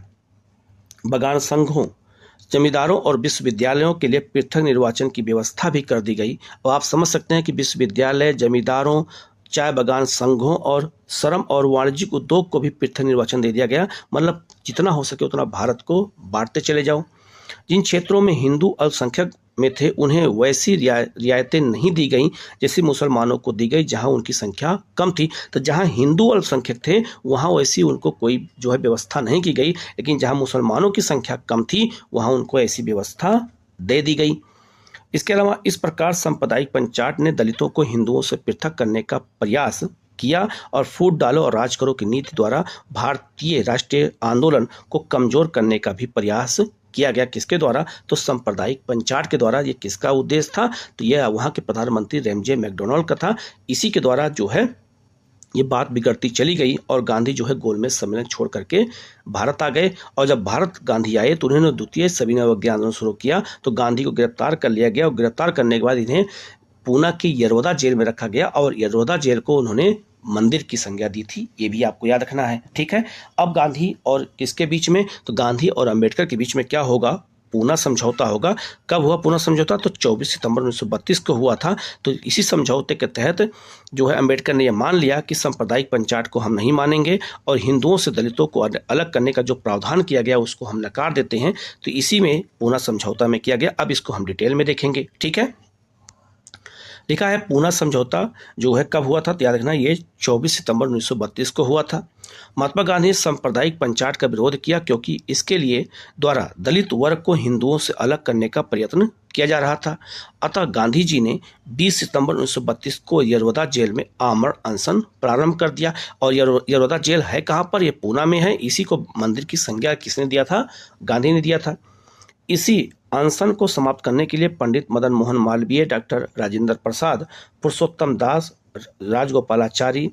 बागान संघों, जमींदारों और विश्वविद्यालयों के लिए पृथक निर्वाचन की व्यवस्था भी कर दी गई। और आप समझ सकते हैं कि विश्वविद्यालय, जमींदारों, चाय बागान संघों और श्रम और वाणिज्यिक उद्योग को भी पृथक निर्वाचन दे दिया गया। मतलब जितना हो सके उतना भारत को बांटते चले जाओ। जिन क्षेत्रों में हिंदू अल्पसंख्यक में थे उन्हें वैसी रियायतें नहीं दी गई जैसी मुसलमानों को दी गई जहां उनकी संख्या कम थी। तो जहां हिंदू अल्पसंख्यक थे वहां वैसी उनको कोई जो है व्यवस्था नहीं की गई, लेकिन जहां मुसलमानों की संख्या कम थी वहां उनको ऐसी व्यवस्था दे दी गई। इसके अलावा इस प्रकार सांप्रदायिक पंचायत ने दलितों को हिंदुओं से पृथक करने का प्रयास किया और फूट डालो और राज करो की नीति द्वारा भारतीय राष्ट्रीय आंदोलन को कमजोर करने का भी प्रयास किया गया। किसके द्वारा? तो सांप्रदायिक पंचायत के द्वारा। ये किसका उद्देश्य था? तो यह वहाँ के प्रधानमंत्री रैमजे मैकडॉनल्ड का था। इसी के द्वारा जो है ये बात बिगड़ती चली गई और गांधी जो है गोलमेज सम्मेलन छोड़ करके भारत आ गए। और जब भारत गांधी आए तो उन्होंने द्वितीय सविनय अवज्ञा आंदोलन शुरू किया। तो गांधी को गिरफ्तार कर लिया गया और गिरफ्तार करने के बाद इन्हें पूना की यरवदा जेल में रखा गया और यरवदा जेल को उन्होंने मंदिर की संज्ञा दी थी। ये भी आपको याद रखना है, ठीक है। अब गांधी और किसके बीच में, तो गांधी और अंबेडकर के बीच में क्या होगा, पूना समझौता होगा। कब हुआ पूना समझौता, तो 24 सितंबर 1932 को हुआ था। तो इसी समझौते के तहत जो है अंबेडकर ने यह मान लिया कि सांप्रदायिक पंचायत को हम नहीं मानेंगे और हिंदुओं से दलितों को अलग करने का जो प्रावधान किया गया उसको हम नकार देते हैं। तो इसी में पूना समझौता में किया गया। अब इसको हम डिटेल में देखेंगे, ठीक है। लिखा है पूना समझौता जो है कब हुआ था, तो याद रखना ये 24 सितंबर 1932 को हुआ था। महात्मा गांधी ने सांप्रदायिक पंचायत का विरोध किया क्योंकि इसके लिए द्वारा दलित वर्ग को हिंदुओं से अलग करने का प्रयत्न किया जा रहा था। अतः गांधी जी ने 20 सितंबर 1932 को यरवदा जेल में आमरण अनशन प्रारंभ कर दिया। और यरवदा जेल है कहाँ पर, ये पूना में है। इसी को मंदिर की संज्ञा किसने दिया था, गांधी ने दिया था। इसी अनशन को समाप्त करने के लिए पंडित मदन मोहन मालवीय, डॉक्टर राजेंद्र प्रसाद, पुरुषोत्तम दास, राजगोपालाचारी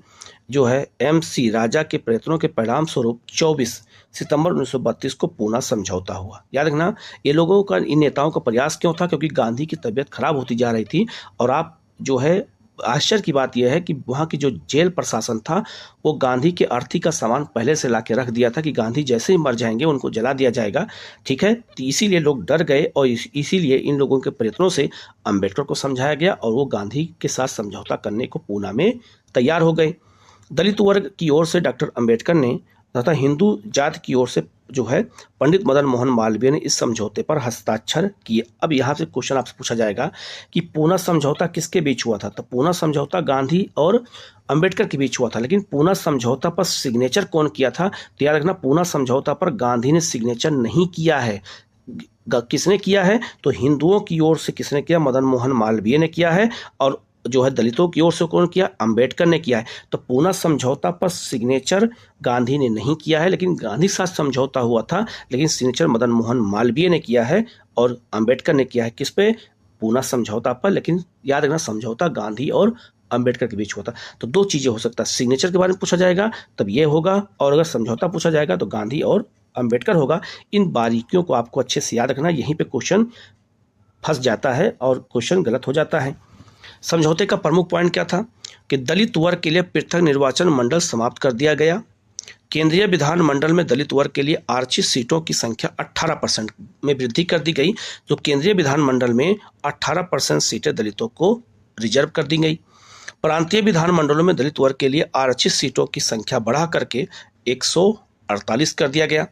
जो है MC राजा के प्रयत्नों के परिणाम स्वरूप 24 सितंबर 1932 को पूना समझौता हुआ। याद रखना ये लोगों का, इन नेताओं का प्रयास क्यों था, क्योंकि गांधी की तबीयत खराब होती जा रही थी। और आप जो है आश्चर्य की बात यह है कि वहाँ की जो जेल प्रशासन था वो गांधी के अर्थी का सामान पहले से ला के रख दिया था कि गांधी जैसे ही मर जाएंगे उनको जला दिया जाएगा, ठीक है। तो इसीलिए लोग डर गए और इसीलिए इन लोगों के प्रयत्नों से अंबेडकर को समझाया गया और वो गांधी के साथ समझौता करने को पूना में तैयार हो गए। दलित वर्ग की ओर से डॉक्टर अंबेडकर ने तथा हिंदू जाति की ओर से जो है पंडित मदन मोहन मालवीय ने इस समझौते पर हस्ताक्षर किए। अब यहाँ से क्वेश्चन आपसे पूछा जाएगा कि पूना समझौता किसके बीच हुआ था, तो पूना समझौता गांधी और अंबेडकर के बीच हुआ था। लेकिन पूना समझौता पर सिग्नेचर कौन किया था, तो याद रखना पूना समझौता पर गांधी ने सिग्नेचर नहीं किया है। किसने किया है, तो हिंदुओं की ओर से किसने किया, मदन मोहन मालवीय ने किया है। और जो है दलितों की ओर से कौन किया, अंबेडकर ने किया है। तो पूना समझौता पर सिग्नेचर गांधी ने नहीं किया है, लेकिन गांधी के साथ समझौता हुआ था, लेकिन सिग्नेचर मदन मोहन मालवीय ने किया है और अंबेडकर ने किया है किस पे, पूना समझौता पर। लेकिन याद रखना समझौता गांधी और अंबेडकर के बीच हुआ था। तो दो चीजें हो सकता है, सिग्नेचर के बारे में पूछा जाएगा तब ये होगा, और अगर समझौता पूछा जाएगा तो गांधी और अंबेडकर होगा। इन बारीकियों को आपको अच्छे से याद रखना, यहीं पे क्वेश्चन फंस जाता है और क्वेश्चन गलत हो जाता है। समझौते का प्रमुख पॉइंट क्या था कि दलित वर्ग के लिए पृथक निर्वाचन मंडल समाप्त कर दिया गया। केंद्रीय विधानमंडल में दलित वर्ग के लिए आरक्षित सीटों की संख्या 18% में वृद्धि कर दी गई। तो केंद्रीय विधानमंडल में 18% सीटें दलितों को रिजर्व कर दी गई। प्रांतीय विधानमंडलों में दलित वर्ग के लिए आरक्षित सीटों की संख्या बढ़ा करके 148 कर दिया गया।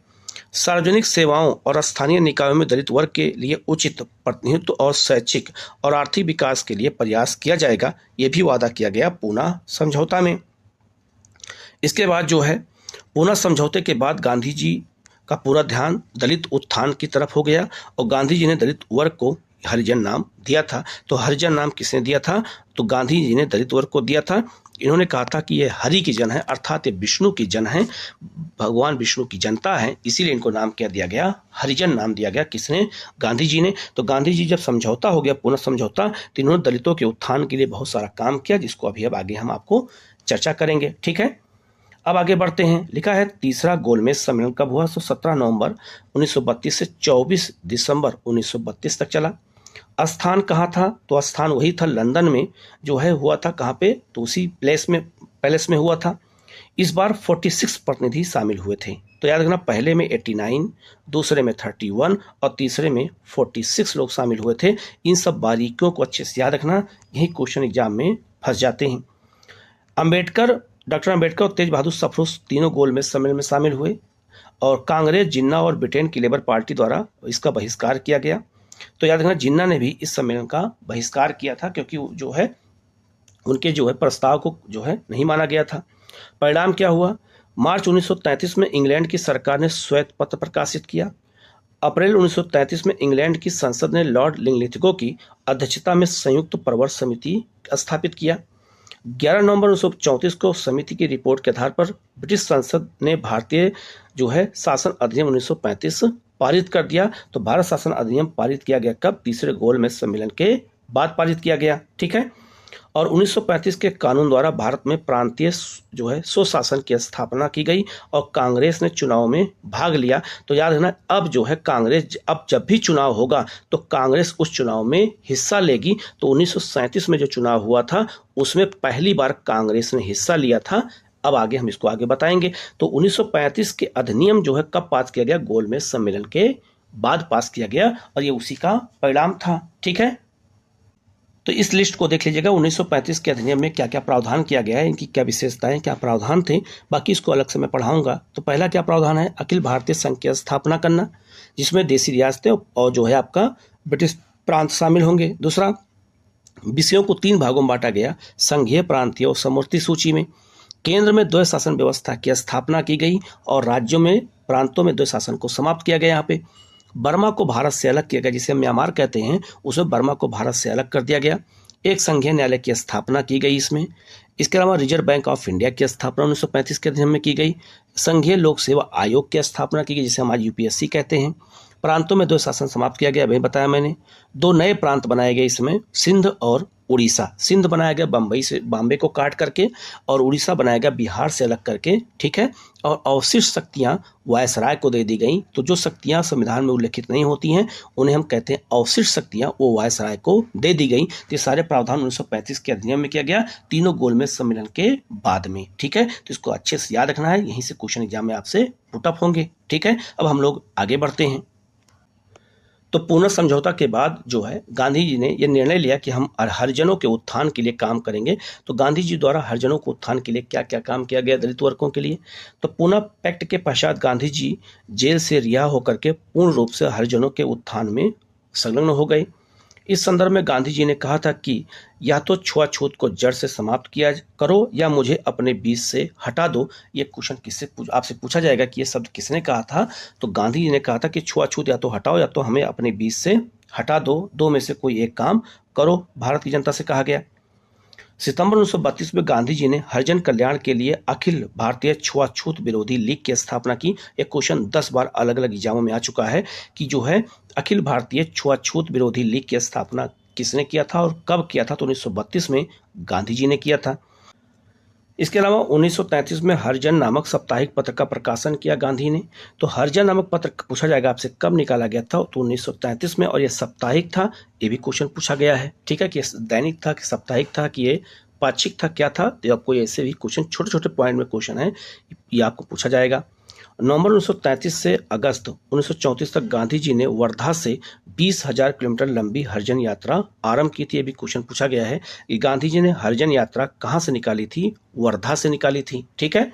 सार्वजनिक सेवाओं और स्थानीय निकायों में दलित वर्ग के लिए उचित प्रतिनिधित्व और शैक्षिक और आर्थिक विकास के लिए प्रयास किया जाएगा, यह भी वादा किया गया पूना समझौता में। इसके बाद जो है पूना समझौते के बाद गांधी जी का पूरा ध्यान दलित उत्थान की तरफ हो गया और गांधी जी ने दलित वर्ग को हरिजन नाम दिया था। तो हरिजन नाम किसने दिया था, तो गांधी जी ने दलित वर्ग को दिया था। इन्होंने कहा था कि ये हरि की जन है, अर्थात ये विष्णु की जन है, भगवान विष्णु की जनता है, इसीलिए इनको नाम क्या दिया गया, हरिजन नाम दिया गया। किसने, गांधी जी ने। तो गांधी जी जब समझौता हो गया पूना समझौता, तो इन्होंने दलितों के उत्थान के लिए बहुत सारा काम किया, जिसको अभी अब आगे हम आपको चर्चा करेंगे, ठीक है। अब आगे बढ़ते हैं। लिखा है तीसरा गोलमेज सम्मेलन कब हुआ, तो 17 नवंबर 1932 से 24 दिसंबर 1932 तक चला। स्थान कहाँ था, तो स्थान वही था लंदन में जो है हुआ था। कहाँ पे, तो उसी पैलेस में हुआ था। इस बार 46 प्रतिनिधि शामिल हुए थे। तो याद रखना पहले में 89, दूसरे में 31 और तीसरे में 46 लोग शामिल हुए थे। इन सब बारीकियों को अच्छे से याद रखना, यही क्वेश्चन एग्जाम में फंस जाते हैं। डॉक्टर अंबेडकर और तेज बहादुर सफरोज तीनों गोलमेज सम्मेलन में शामिल हुए और कांग्रेस, जिन्ना और ब्रिटेन की लेबर पार्टी द्वारा इसका बहिष्कार किया गया। तो याद रखना जिन्ना ने भी इस सम्मेलन का बहिष्कार किया था, क्योंकि जो है उनके जो है प्रस्ताव को जो है नहीं माना गया था। परिणाम क्या हुआ, मार्च 1933 में इंग्लैंड की सरकार ने श्वेत पत्र प्रकाशित किया। अप्रैल 1933 में इंग्लैंड की संसद ने लॉर्ड लिंगलिथगो की अध्यक्षता में संयुक्त प्रवर समिति स्थापित किया। 11 नवंबर 1934 को समिति की रिपोर्ट के आधार पर ब्रिटिश संसद ने भारतीय जो है शासन अधिनियम 1935 पारित कर दिया। तो भारत शासन अधिनियम पारित किया गया कब, तीसरे गोलमेज सम्मेलन के बाद पारित किया गया, ठीक है। और 1935 के कानून द्वारा भारत में प्रांतीय जो है स्वशासन की स्थापना की गई और कांग्रेस ने चुनाव में भाग लिया। तो याद रखना, अब जो है कांग्रेस, अब जब भी चुनाव होगा तो कांग्रेस उस चुनाव में हिस्सा लेगी। तो 1937 में जो चुनाव हुआ था उसमें पहली बार कांग्रेस ने हिस्सा लिया था। अब आगे हम इसको आगे बताएंगे। तो 1935 के अधिनियम जो है कब पास किया गया? गोलमेज सम्मेलन के बाद पास किया गया और ये उसी का परिणाम था। ठीक है, तो इस लिस्ट को देख लीजिएगा। 1935 के अधिनियम में क्या क्या प्रावधान किया गया है, इनकी क्या विशेषताएं, क्या प्रावधान थे, बाकी इसको अलग से मैं पढ़ाऊंगा। तो पहला क्या प्रावधान है? अखिल भारतीय संघ की स्थापना करना, जिसमें देशी रियासतें और जो है आपका ब्रिटिश प्रांत शामिल होंगे। दूसरा, विषयों को 3 भागों में बांटा गया, संघीय, प्रांतीय और समवर्ती सूची में। केंद्र में द्वय शासन व्यवस्था की स्थापना की गई और राज्यों में, प्रांतों में द्वय शासन को समाप्त किया गया। यहाँ पे बर्मा को भारत से अलग किया गया, जिसे हम म्यांमार कहते हैं, उसे बर्मा को भारत से अलग कर दिया गया। एक संघीय न्यायालय की स्थापना की गई इसमें। इसके अलावा रिजर्व बैंक ऑफ इंडिया की स्थापना 1935 के अधिनियम में की गई। संघीय लोक सेवा आयोग की स्थापना की गई, जिसे हम आज यूपीएससी कहते हैं। प्रांतों में द्वय शासन समाप्त किया गया, अभी बताया मैंने। 2 नए प्रांत बनाए गए इसमें, सिंध और उड़ीसा। सिंध बनाया गया बम्बई से, बॉम्बे को काट करके, और उड़ीसा बनाया गया बिहार से अलग करके। ठीक है, और अवशिष्ट शक्तियां वायसराय को दे दी गई। तो जो शक्तियां संविधान में उल्लेखित नहीं होती हैं उन्हें हम कहते हैं अवशिष्ट शक्तियां, वो वायसराय को दे दी गई। तो ये सारे प्रावधान 1935 के अधिनियम में किया गया, तीनों गोलमेज सम्मेलन के बाद में। ठीक है, तो इसको अच्छे से याद रखना है, यहीं से क्वेश्चन एग्जाम में आपसे पुटअप होंगे। ठीक है, अब हम लोग आगे बढ़ते हैं। तो पुनः समझौता के बाद जो है गांधी जी ने यह निर्णय लिया कि हम हरिजनों के उत्थान के लिए काम करेंगे। तो गांधी जी द्वारा हरिजनों के उत्थान के लिए क्या क्या काम किया गया दलित वर्गों के लिए? तो पुनः पैक्ट के पश्चात गांधी जी जेल से रिहा होकर के पूर्ण रूप से हरिजनों के उत्थान में संलग्न हो गए। इस संदर्भ में गांधी जी ने कहा था कि या तो छुआछूत को जड़ से समाप्त किया करो या मुझे अपने बीच से हटा दो। ये क्वेश्चन किससे आपसे पूछा जाएगा कि ये शब्द किसने कहा था? तो गांधी जी ने कहा था कि छुआछूत या तो हटाओ या तो हमें अपने बीच से हटा दो, 2 में से कोई एक काम करो, भारत की जनता से कहा गया। सितंबर 1932 में गांधी जी ने हरिजन कल्याण के लिए अखिल भारतीय छुआछूत विरोधी लीग की स्थापना की। एक क्वेश्चन 10 बार अलग अलग एग्जामों में आ चुका है कि जो है अखिल भारतीय छुआछूत विरोधी लीग की स्थापना किसने किया था और कब किया था? तो 1932 में गांधी जी ने किया था। इसके अलावा 1933 में हरिजन नामक साप्ताहिक पत्र का प्रकाशन किया गांधी ने। तो हरिजन नामक पत्र पूछा जाएगा आपसे कब निकाला गया था? तो 1933 में, और यह साप्ताहिक था, ये भी क्वेश्चन पूछा गया है। ठीक है, कि दैनिक था कि साप्ताहिक था कि ये पाक्षिक था, क्या था? तो आपको ऐसे भी क्वेश्चन छोटे छोटे पॉइंट में क्वेश्चन है, ये आपको पूछा जाएगा। नवंबर 1933 से अगस्त 1934 तक गांधी जी ने वर्धा से 20,000 किलोमीटर लंबी हरिजन यात्रा आरंभ की थी। ये भी क्वेश्चन पूछा गया है कि गांधी जी ने हरिजन यात्रा कहाँ से निकाली थी? वर्धा से निकाली थी। ठीक है,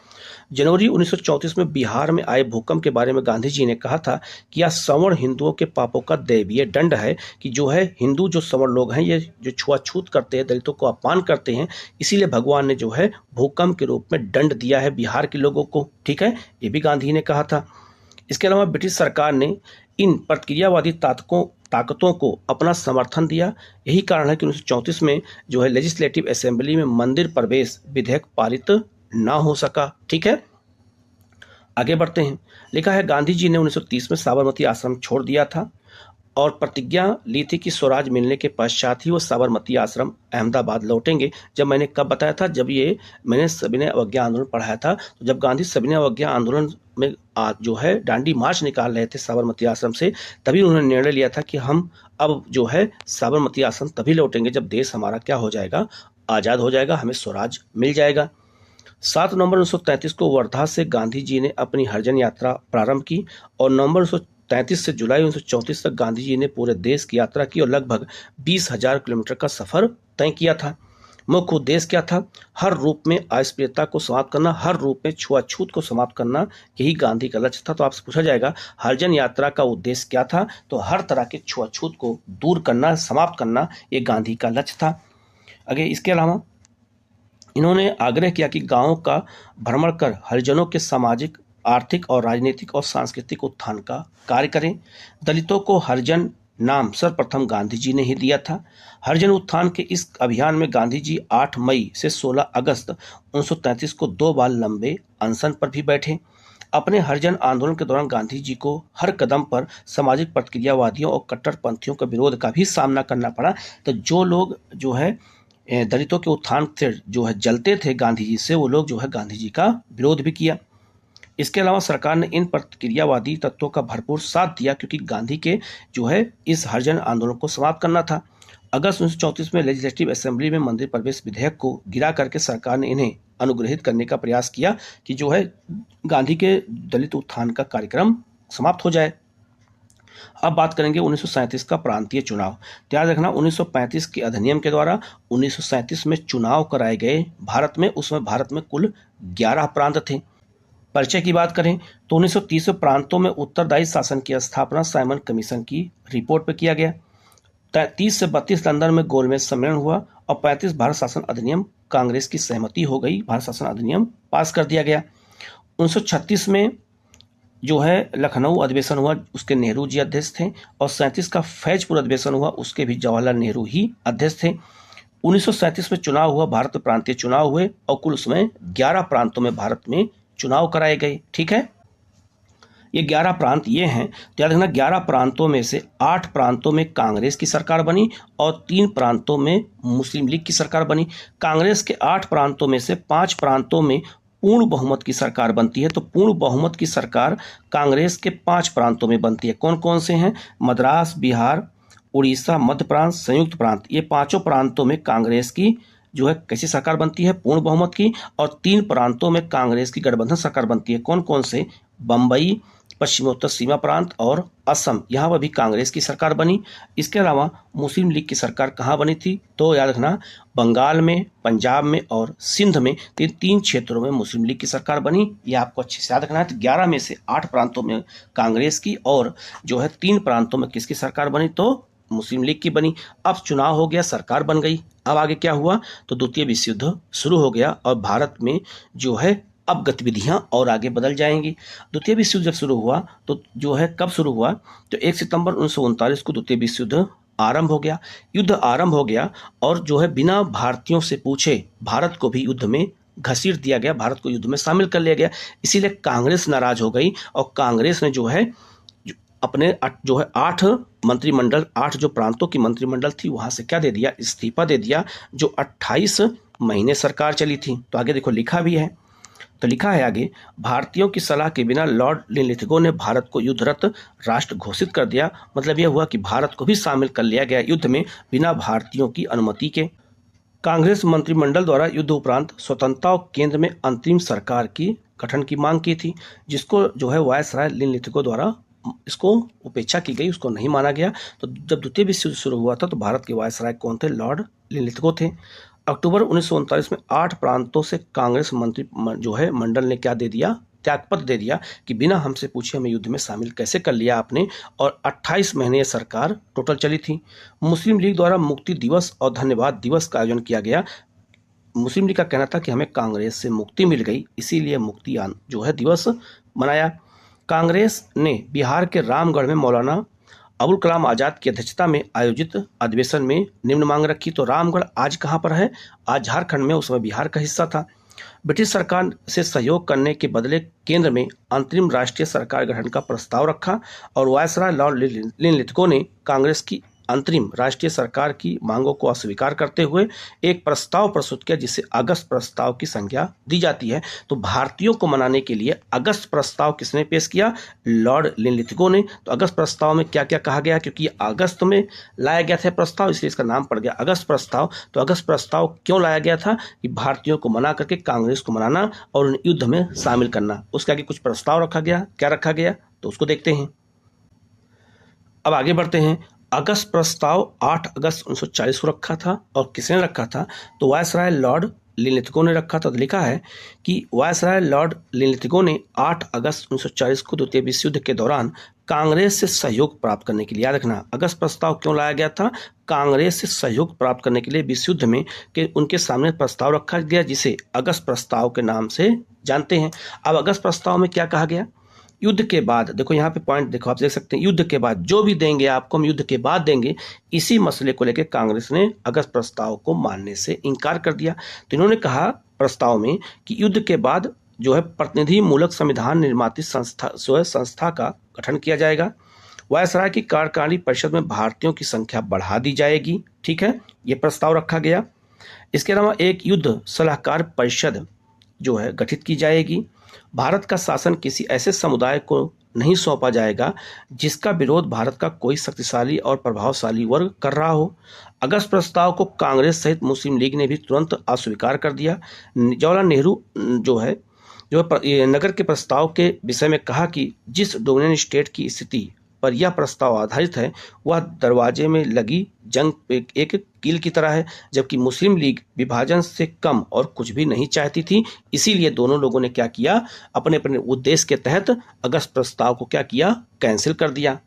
जनवरी 1934 में बिहार में आए भूकंप के बारे में गांधी जी ने कहा था कि यह सवर्ण हिंदुओं के पापों का दैवीय दंड है, कि जो है हिंदू जो सवर्ण लोग हैं ये जो छुआछूत करते हैं, दलितों को अपमान करते हैं, इसीलिए भगवान ने जो है भूकंप के रूप में दंड दिया है बिहार के लोगों को। ठीक है, ये भी गांधी ने कहा था। इसके अलावा ब्रिटिश सरकार ने इन प्रतिक्रियावादी ताकतों को अपना समर्थन दिया। यही कारण है कि 1934 में जो है लेजिस्लेटिव असेंबली में मंदिर प्रवेश विधेयक पारित ना हो सका। ठीक है, आगे बढ़ते हैं। लिखा है गांधी जी ने 1930 में साबरमती आश्रम छोड़ दिया था और प्रतिज्ञा ली थी कि स्वराज मिलने के पश्चात ही वो साबरमती आश्रम अहमदाबाद लौटेंगे। जब मैंने कब बताया था? जब ये मैंने सविनय अवज्ञा आंदोलन पढ़ाया था। तो जब गांधी सविनय अवज्ञा आंदोलन में जो है डांडी मार्च निकाल रहे थे साबरमती आश्रम से, तभी उन्होंने निर्णय लिया था कि हम अब जो है साबरमती आश्रम तभी लौटेंगे जब देश हमारा क्या हो जाएगा? आज़ाद हो जाएगा, हमें स्वराज मिल जाएगा। 7 नवंबर 1933 को वर्धा से गांधी जी ने अपनी हरिजन यात्रा प्रारंभ की और नवंबर 1933 से जुलाई 1934 तक गांधी जी ने पूरे देश की यात्रा की और लगभग 20,000 किलोमीटर का सफर तय किया था। मुख्य उद्देश्य क्या था? हर रूप में अस्पृश्यता को समाप्त करना, हर रूप में छुआछूत को समाप्त करना, यही गांधी का लक्ष्य था। तो आपसे पूछा जाएगा हरिजन यात्रा का उद्देश्य क्या था? तो हर तरह के छुआछूत को दूर करना, समाप्त करना, ये गांधी का लक्ष्य था। आगे इसके अलावा इन्होंने आग्रह किया कि गांवों का भ्रमण कर हरिजनों के सामाजिक, आर्थिक और राजनीतिक और सांस्कृतिक उत्थान का कार्य करें। दलितों को हरिजन नाम सर्वप्रथम गांधी जी ने ही दिया था। हरिजन उत्थान के इस अभियान में गांधी जी 8 मई से 16 अगस्त 1933 को 2 बार लंबे अनशन पर भी बैठे। अपने हरिजन आंदोलन के दौरान गांधी जी को हर कदम पर सामाजिक प्रतिक्रियावादियों और कट्टरपंथियों के विरोध का भी सामना करना पड़ा। तो जो लोग जो है दलितों के उत्थान से जो है जलते थे गांधी जी से, वो लोग जो है गांधी जी का विरोध भी किया। इसके अलावा सरकार ने इन प्रतिक्रियावादी तत्वों का भरपूर साथ दिया, क्योंकि गांधी के जो है इस हरिजन आंदोलन को समाप्त करना था। अगस्त 1934 में लेजिस्लेटिव असेंबली में मंदिर प्रवेश विधेयक को गिरा करके सरकार ने इन्हें अनुग्रहित करने का प्रयास किया कि जो है गांधी के दलित उत्थान का कार्यक्रम समाप्त हो जाए। अब बात करेंगे 1937 का प्रांतीय चुनाव। तो याद रखना 1935 के अधिनियम के द्वारा 1937 में चुनाव कराए गए भारत में। उसमें भारत में कुल 11 प्रांत थे। परिचय की बात करें तो 1930 में प्रांतों में उत्तरदायी शासन की स्थापना साइमन कमीशन की रिपोर्ट पर किया गया। 30 से 32 लंदन में गोलमेज सम्मेलन हुआ और 35 भारत शासन अधिनियम कांग्रेस की सहमति हो गई, भारत शासन अधिनियम पास कर दिया गया। 1936 में जो है लखनऊ अधिवेशन हुआ, उसके नेहरू जी अध्यक्ष थे, और 37 का फैजपुर अधिवेशन हुआ, उसके भी जवाहरलाल नेहरू ही अध्यक्ष थे। 1937 में चुनाव हुआ, भारत में प्रांतीय चुनाव हुए और कुल उसमें 11 प्रांतों में भारत में चुनाव कराए गए। ठीक है, ये 11 प्रांत ये हैं। तो याद रखना 11 प्रांतों में से 8 प्रांतों में कांग्रेस की सरकार बनी और 3 प्रांतों में मुस्लिम लीग की सरकार बनी। कांग्रेस के 8 प्रांतों में से 5 प्रांतों में पूर्ण बहुमत की सरकार बनती है। तो पूर्ण बहुमत की सरकार कांग्रेस के 5 प्रांतों में बनती है। कौन कौन से हैं? मद्रास, बिहार, उड़ीसा, मध्य प्रांत, संयुक्त प्रांत। ये पांचों प्रांतों में कांग्रेस की जो है कैसी सरकार बनती है? पूर्ण बहुमत की। और 3 प्रांतों में कांग्रेस की गठबंधन सरकार बनती है। कौन कौन से? बंबई, पश्चिमोत्तर सीमा प्रांत और असम, यहाँ पर भी कांग्रेस की सरकार बनी। इसके अलावा मुस्लिम लीग की सरकार कहाँ बनी थी? तो याद रखना बंगाल में, पंजाब में और सिंध में, 3 क्षेत्रों में मुस्लिम लीग की सरकार बनी। ये आपको अच्छे से याद रखना है। तो 11 में से 8 प्रांतों में कांग्रेस की और जो है 3 प्रांतों में किसकी सरकार बनी? तो मुस्लिम लीग की बनी। अब चुनाव हो गया, सरकार बन गई। अब आगे क्या हुआ? तो द्वितीय विश्व युद्ध शुरू हो गया और भारत में जो है अब गतिविधियां और आगे बदल जाएंगी। द्वितीय विश्व युद्ध जब शुरू हुआ तो जो है कब शुरू हुआ? तो 1 सितंबर 1939 को द्वितीय विश्व युद्ध आरंभ हो गया। युद्ध आरंभ हो गया और जो है बिना भारतीयों से पूछे भारत को भी युद्ध में घसीट दिया गया, भारत को युद्ध में शामिल कर लिया गया। इसीलिए कांग्रेस नाराज हो गई और कांग्रेस ने जो है अपने जो है 8 मंत्रिमंडल, 8 जो प्रांतों की मंत्रिमंडल थी वहां से क्या दे दिया? इस्तीफा दे दिया, जो 28 महीने सरकार चली थी। तो आगे देखो लिखा भी है, तो लिखा है आगे, भारतीयों की सलाह के बिना लॉर्ड लिनलिथगो ने भारत को युद्धरत राष्ट्र घोषित कर दिया। मतलब यह हुआ कि भारत को भी शामिल कर लिया गया युद्ध में बिना भारतीयों की अनुमति के। कांग्रेस मंत्रिमंडल द्वारा युद्ध उपरांत स्वतंत्रता और केंद्र में अंतरिम सरकार की गठन की मांग की थी, जिसको जो है वायसराय लिनलिथगो द्वारा इसको उपेक्षा की गई, उसको नहीं माना गया। तो जब द्वितीय विश्व युद्ध शुरू हुआ था तो भारत के वायसराय कौन थे? लॉर्ड लिनलिथगो थे। अक्टूबर 1939 में 8 प्रांतों से कांग्रेस मंत्री जो है मंडल ने क्या दे दिया? त्यागपत्र दे दिया कि बिना हमसे पूछे हमें युद्ध में शामिल कैसे कर लिया आपने। और 28 महीने सरकार टोटल चली थी। मुस्लिम लीग द्वारा मुक्ति दिवस और धन्यवाद दिवस का आयोजन किया गया। मुस्लिम लीग का कहना था कि हमें कांग्रेस से मुक्ति मिल गई, इसीलिए मुक्ति जो है दिवस मनाया। कांग्रेस ने बिहार के रामगढ़ में मौलाना अबुल कलाम आजाद की अध्यक्षता में आयोजित अधिवेशन में निम्न मांग रखी। तो रामगढ़ आज कहाँ पर है? आज झारखंड में, उस समय बिहार का हिस्सा था। ब्रिटिश सरकार से सहयोग करने के बदले केंद्र में अंतरिम राष्ट्रीय सरकार गठन का प्रस्ताव रखा और वायसराय लॉर्ड लिनलिथगो ने कांग्रेस की अंतरिम राष्ट्रीय सरकार की मांगों को अस्वीकार करते हुए एक प्रस्ताव प्रस्तुत किया, जिसे अगस्त प्रस्ताव की संज्ञा दी जाती है। तो भारतीयों को मनाने के लिए अगस्त प्रस्ताव किसने पेश किया? लॉर्ड लिनलिथगो ने। तो अगस्त प्रस्ताव में क्या क्या कहा गया? क्योंकि अगस्त में लाया गया था प्रस्ताव, इसलिए इसका नाम पड़ गया अगस्त प्रस्ताव। तो अगस्त प्रस्ताव क्यों लाया गया था? कि भारतीयों को मना करके कांग्रेस को मनाना और उन्हें युद्ध में शामिल करना। उसके आगे कुछ प्रस्ताव रखा गया। क्या रखा गया? तो उसको देखते हैं। अब आगे बढ़ते हैं। अगस्त प्रस्ताव 8 अगस्त 1940 को रखा था और किसने रखा था? तो वायसराय लॉर्ड लिनलिथगो ने रखा था। तो लिखा है कि वायसराय लॉर्ड लिनलिथगो ने 8 अगस्त 1940 को द्वितीय विश्व युद्ध के दौरान कांग्रेस से सहयोग प्राप्त करने के लिए, याद रखना अगस्त प्रस्ताव क्यों लाया गया था? कांग्रेस से सहयोग प्राप्त करने के लिए विश्व युद्ध में के उनके सामने प्रस्ताव रखा गया, जिसे अगस्त प्रस्ताव के नाम से जानते हैं। अब अगस्त प्रस्ताव में क्या कहा गया? युद्ध के बाद, देखो यहाँ पे पॉइंट देखो, आप देख सकते हैं, युद्ध के बाद जो भी देंगे आपको हम युद्ध के बाद देंगे। इसी मसले को लेकर कांग्रेस ने अगस्त प्रस्ताव को मानने से इनकार कर दिया। तो इन्होंने कहा प्रस्ताव में कि युद्ध के बाद जो है प्रतिनिधि मूलक संविधान निर्माती संस्था का गठन किया जाएगा। वायसराय की कार्यकारिणी परिषद में भारतीयों की संख्या बढ़ा दी जाएगी। ठीक है, ये प्रस्ताव रखा गया। इसके अलावा एक युद्ध सलाहकार परिषद जो है गठित की जाएगी। भारत का शासन किसी ऐसे समुदाय को नहीं सौंपा जाएगा जिसका विरोध भारत का कोई शक्तिशाली और प्रभावशाली वर्ग कर रहा हो। अगस्त प्रस्ताव को कांग्रेस सहित मुस्लिम लीग ने भी तुरंत अस्वीकार कर दिया। जवाहरलाल नेहरू ये नगर के प्रस्ताव के विषय में कहा कि जिस डोमिनियन स्टेट की स्थिति पर यह प्रस्ताव आधारित है वह दरवाजे में लगी जंग एक कील की तरह है, जबकि मुस्लिम लीग विभाजन से कम और कुछ भी नहीं चाहती थी। इसीलिए दोनों लोगों ने क्या किया, अपने अपने उद्देश्य के तहत अगस्त प्रस्ताव को क्या किया, कैंसिल कर दिया।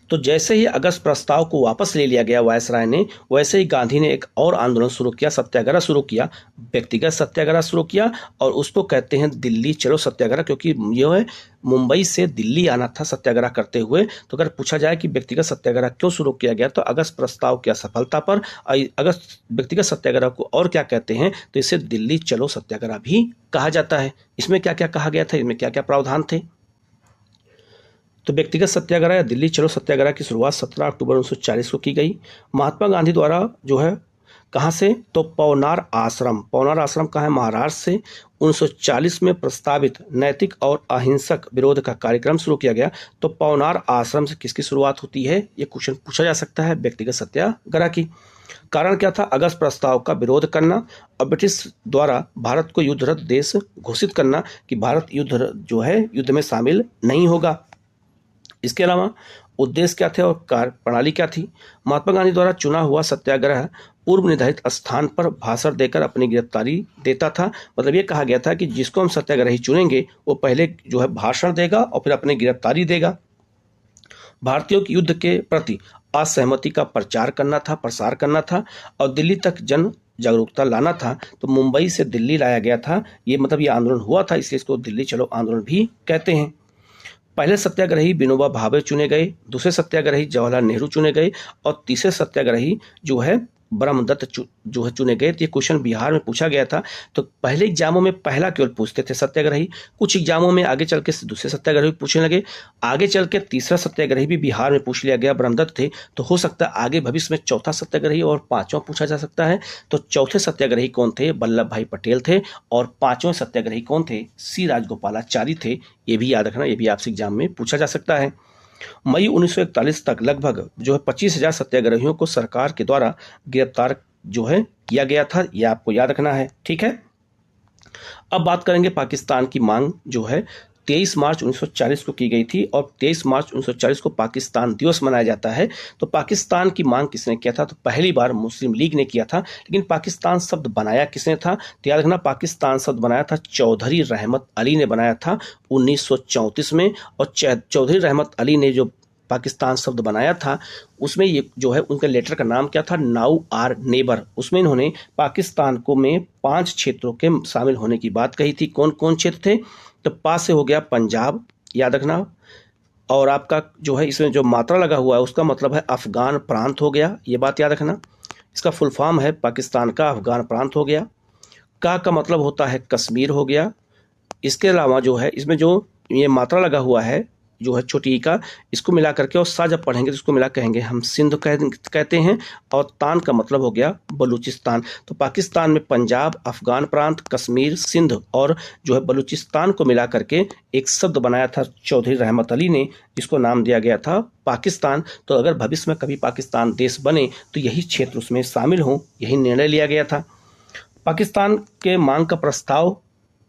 तो जैसे ही अगस्त प्रस्ताव को वापस ले लिया गया वायसराय ने, वैसे ही गांधी ने एक और आंदोलन शुरू किया, सत्याग्रह शुरू किया, व्यक्तिगत सत्याग्रह शुरू किया, और उसको कहते हैं दिल्ली चलो सत्याग्रह, क्योंकि यह है मुंबई से दिल्ली आना था सत्याग्रह करते हुए। तो अगर पूछा जाए कि व्यक्तिगत सत्याग्रह क्यों शुरू किया गया, तो अगस्त प्रस्ताव की असफलता पर अगस्त व्यक्तिगत सत्याग्रह को और क्या कहते हैं, तो इसे दिल्ली चलो सत्याग्रह भी कहा जाता है। इसमें क्या क्या कहा गया था, इसमें क्या क्या प्रावधान थे। तो व्यक्तिगत सत्याग्रह या दिल्ली चलो सत्याग्रह की शुरुआत 17 अक्टूबर 1940 को की गई। महात्मा गांधी द्वारा जो है कहाँ से, तो पवनार आश्रम कहाँ है, महाराष्ट्र से 1940 में प्रस्तावित नैतिक और अहिंसक विरोध का कार्यक्रम शुरू किया गया। तो पवनार आश्रम से किसकी शुरुआत होती है, ये क्वेश्चन पूछा जा सकता है व्यक्तिगत सत्याग्रह की। कारण क्या था, अगस्त प्रस्ताव का विरोध करना और ब्रिटिश द्वारा भारत को युद्धरत देश घोषित करना कि भारत युद्ध में शामिल नहीं होगा। इसके अलावा उद्देश्य क्या थे और कार्य प्रणाली क्या थी। महात्मा गांधी द्वारा चुना हुआ सत्याग्रह पूर्व निर्धारित स्थान पर भाषण देकर अपनी गिरफ्तारी देता था। मतलब ये कहा गया था कि जिसको हम सत्याग्रही चुनेंगे वो पहले भाषण देगा और फिर अपनी गिरफ्तारी देगा। भारतीयों की युद्ध के प्रति असहमति का प्रसार करना था और दिल्ली तक जन जागरूकता लाना था। तो मुंबई से दिल्ली लाया गया था, ये आंदोलन हुआ था, इसलिए इसको दिल्ली चलो आंदोलन भी कहते हैं। पहले सत्याग्रही विनोबा भावे चुने गए, दूसरे सत्याग्रही जवाहरलाल नेहरू चुने गए और तीसरे सत्याग्रही ब्रह्मदत्त चुने गए। तो ये क्वेश्चन बिहार में पूछा गया था। तो पहले एग्जामों में पहला केवल पूछते थे सत्याग्रही, कुछ एग्जामों में आगे चल के दूसरे सत्याग्रही पूछने लगे, आगे चल के तीसरा सत्याग्रही भी बिहार में पूछ लिया गया, ब्रह्मदत्त थे। तो हो सकता है आगे भविष्य में चौथा सत्याग्रही और पांचवा पूछा जा सकता है। तो चौथे सत्याग्रही कौन थे, वल्लभ भाई पटेल थे, और पांचवें सत्याग्रही कौन थे, सी राजगोपालाचारी थे। ये भी याद रखना, ये भी आपसे एग्जाम में पूछा जा सकता है। मई 1941 तक लगभग 25,000 सत्याग्रहियों को सरकार के द्वारा गिरफ्तार किया गया था, यह आपको याद रखना है। ठीक है, अब बात करेंगे पाकिस्तान की मांग 23 मार्च 1940 को की गई थी और 23 मार्च 1940 को पाकिस्तान दिवस मनाया जाता है। तो पाकिस्तान की मांग किसने किया था, तो पहली बार मुस्लिम लीग ने किया था। लेकिन पाकिस्तान शब्द बनाया किसने था, तो याद रखना पाकिस्तान शब्द बनाया था चौधरी रहमत अली ने बनाया था 1934 में। और चौधरी रहमत अली ने जो पाकिस्तान शब्द बनाया था उसमें ये उनके लेटर का नाम क्या था, नाउ आर नेबर। उसमें इन्होंने पाकिस्तान को में 5 क्षेत्रों के शामिल होने की बात कही थी। कौन कौन क्षेत्र थे, तो पास से हो गया पंजाब, याद रखना, और आपका इसमें जो मात्रा लगा हुआ है उसका मतलब है अफगान प्रांत हो गया, ये बात याद रखना। इसका फुल फॉर्म है पाकिस्तान का अफगान प्रांत हो गया। का मतलब होता है कश्मीर हो गया। इसके अलावा इसमें ये मात्रा लगा हुआ है छोटी ई का, इसको मिला करके और सा जब पढ़ेंगे तो इसको मिला कहेंगे हम सिंध कहते हैं। और तान का मतलब हो गया बलूचिस्तान। तो पाकिस्तान में पंजाब, अफगान प्रांत, कश्मीर, सिंध और बलूचिस्तान को मिला करके एक शब्द बनाया था चौधरी रहमत अली ने, जिसको नाम दिया गया था पाकिस्तान। तो अगर भविष्य में कभी पाकिस्तान देश बने तो यही क्षेत्र उसमें शामिल हों, यही निर्णय लिया गया था। पाकिस्तान के मांग का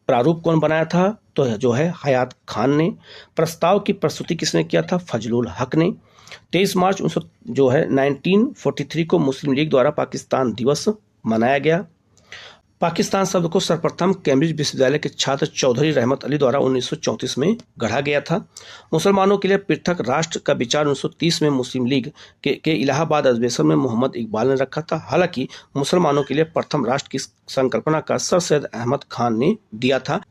प्रारूप कौन बनाया था, तो हयात खान ने। प्रस्ताव की प्रस्तुति किसने किया था, फजलुल हक ने। 23 मार्च 1943 को मुस्लिम लीग द्वारा पाकिस्तान दिवस मनाया गया। पाकिस्तान शब्द को सर्वप्रथम कैम्ब्रिज विश्वविद्यालय के छात्र चौधरी रहमत अली द्वारा 1934 में गढ़ा गया था। मुसलमानों के लिए पृथक राष्ट्र का विचार 1930 में मुस्लिम लीग के इलाहाबाद अधिवेशन में मोहम्मद इकबाल ने रखा था। हालांकि मुसलमानों के लिए प्रथम राष्ट्र की संकल्पना का सर सैयद अहमद खान ने दिया था।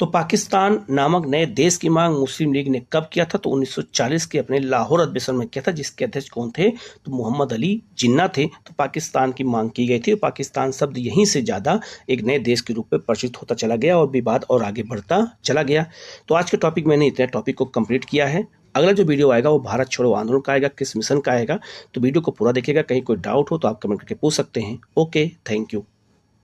तो पाकिस्तान नामक नए देश की मांग मुस्लिम लीग ने कब किया था, तो 1940 के अपने लाहौर अधिवेशन में किया था, जिसके अध्यक्ष कौन थे, तो मोहम्मद अली जिन्ना थे। तो पाकिस्तान की मांग की गई थी। पाकिस्तान शब्द यहीं से ज़्यादा एक नए देश के रूप में परिचित होता चला गया और विवाद और आगे बढ़ता चला गया। तो आज के टॉपिक मैंने इतने टॉपिक को कंप्लीट किया है। अगला जो वीडियो आएगा वो भारत छोड़ो आंदोलन का आएगा, किस मिशन का आएगा। तो वीडियो को पूरा देखिएगा, कहीं कोई डाउट हो तो आप कमेंट करके पूछ सकते हैं। Okay, thank you.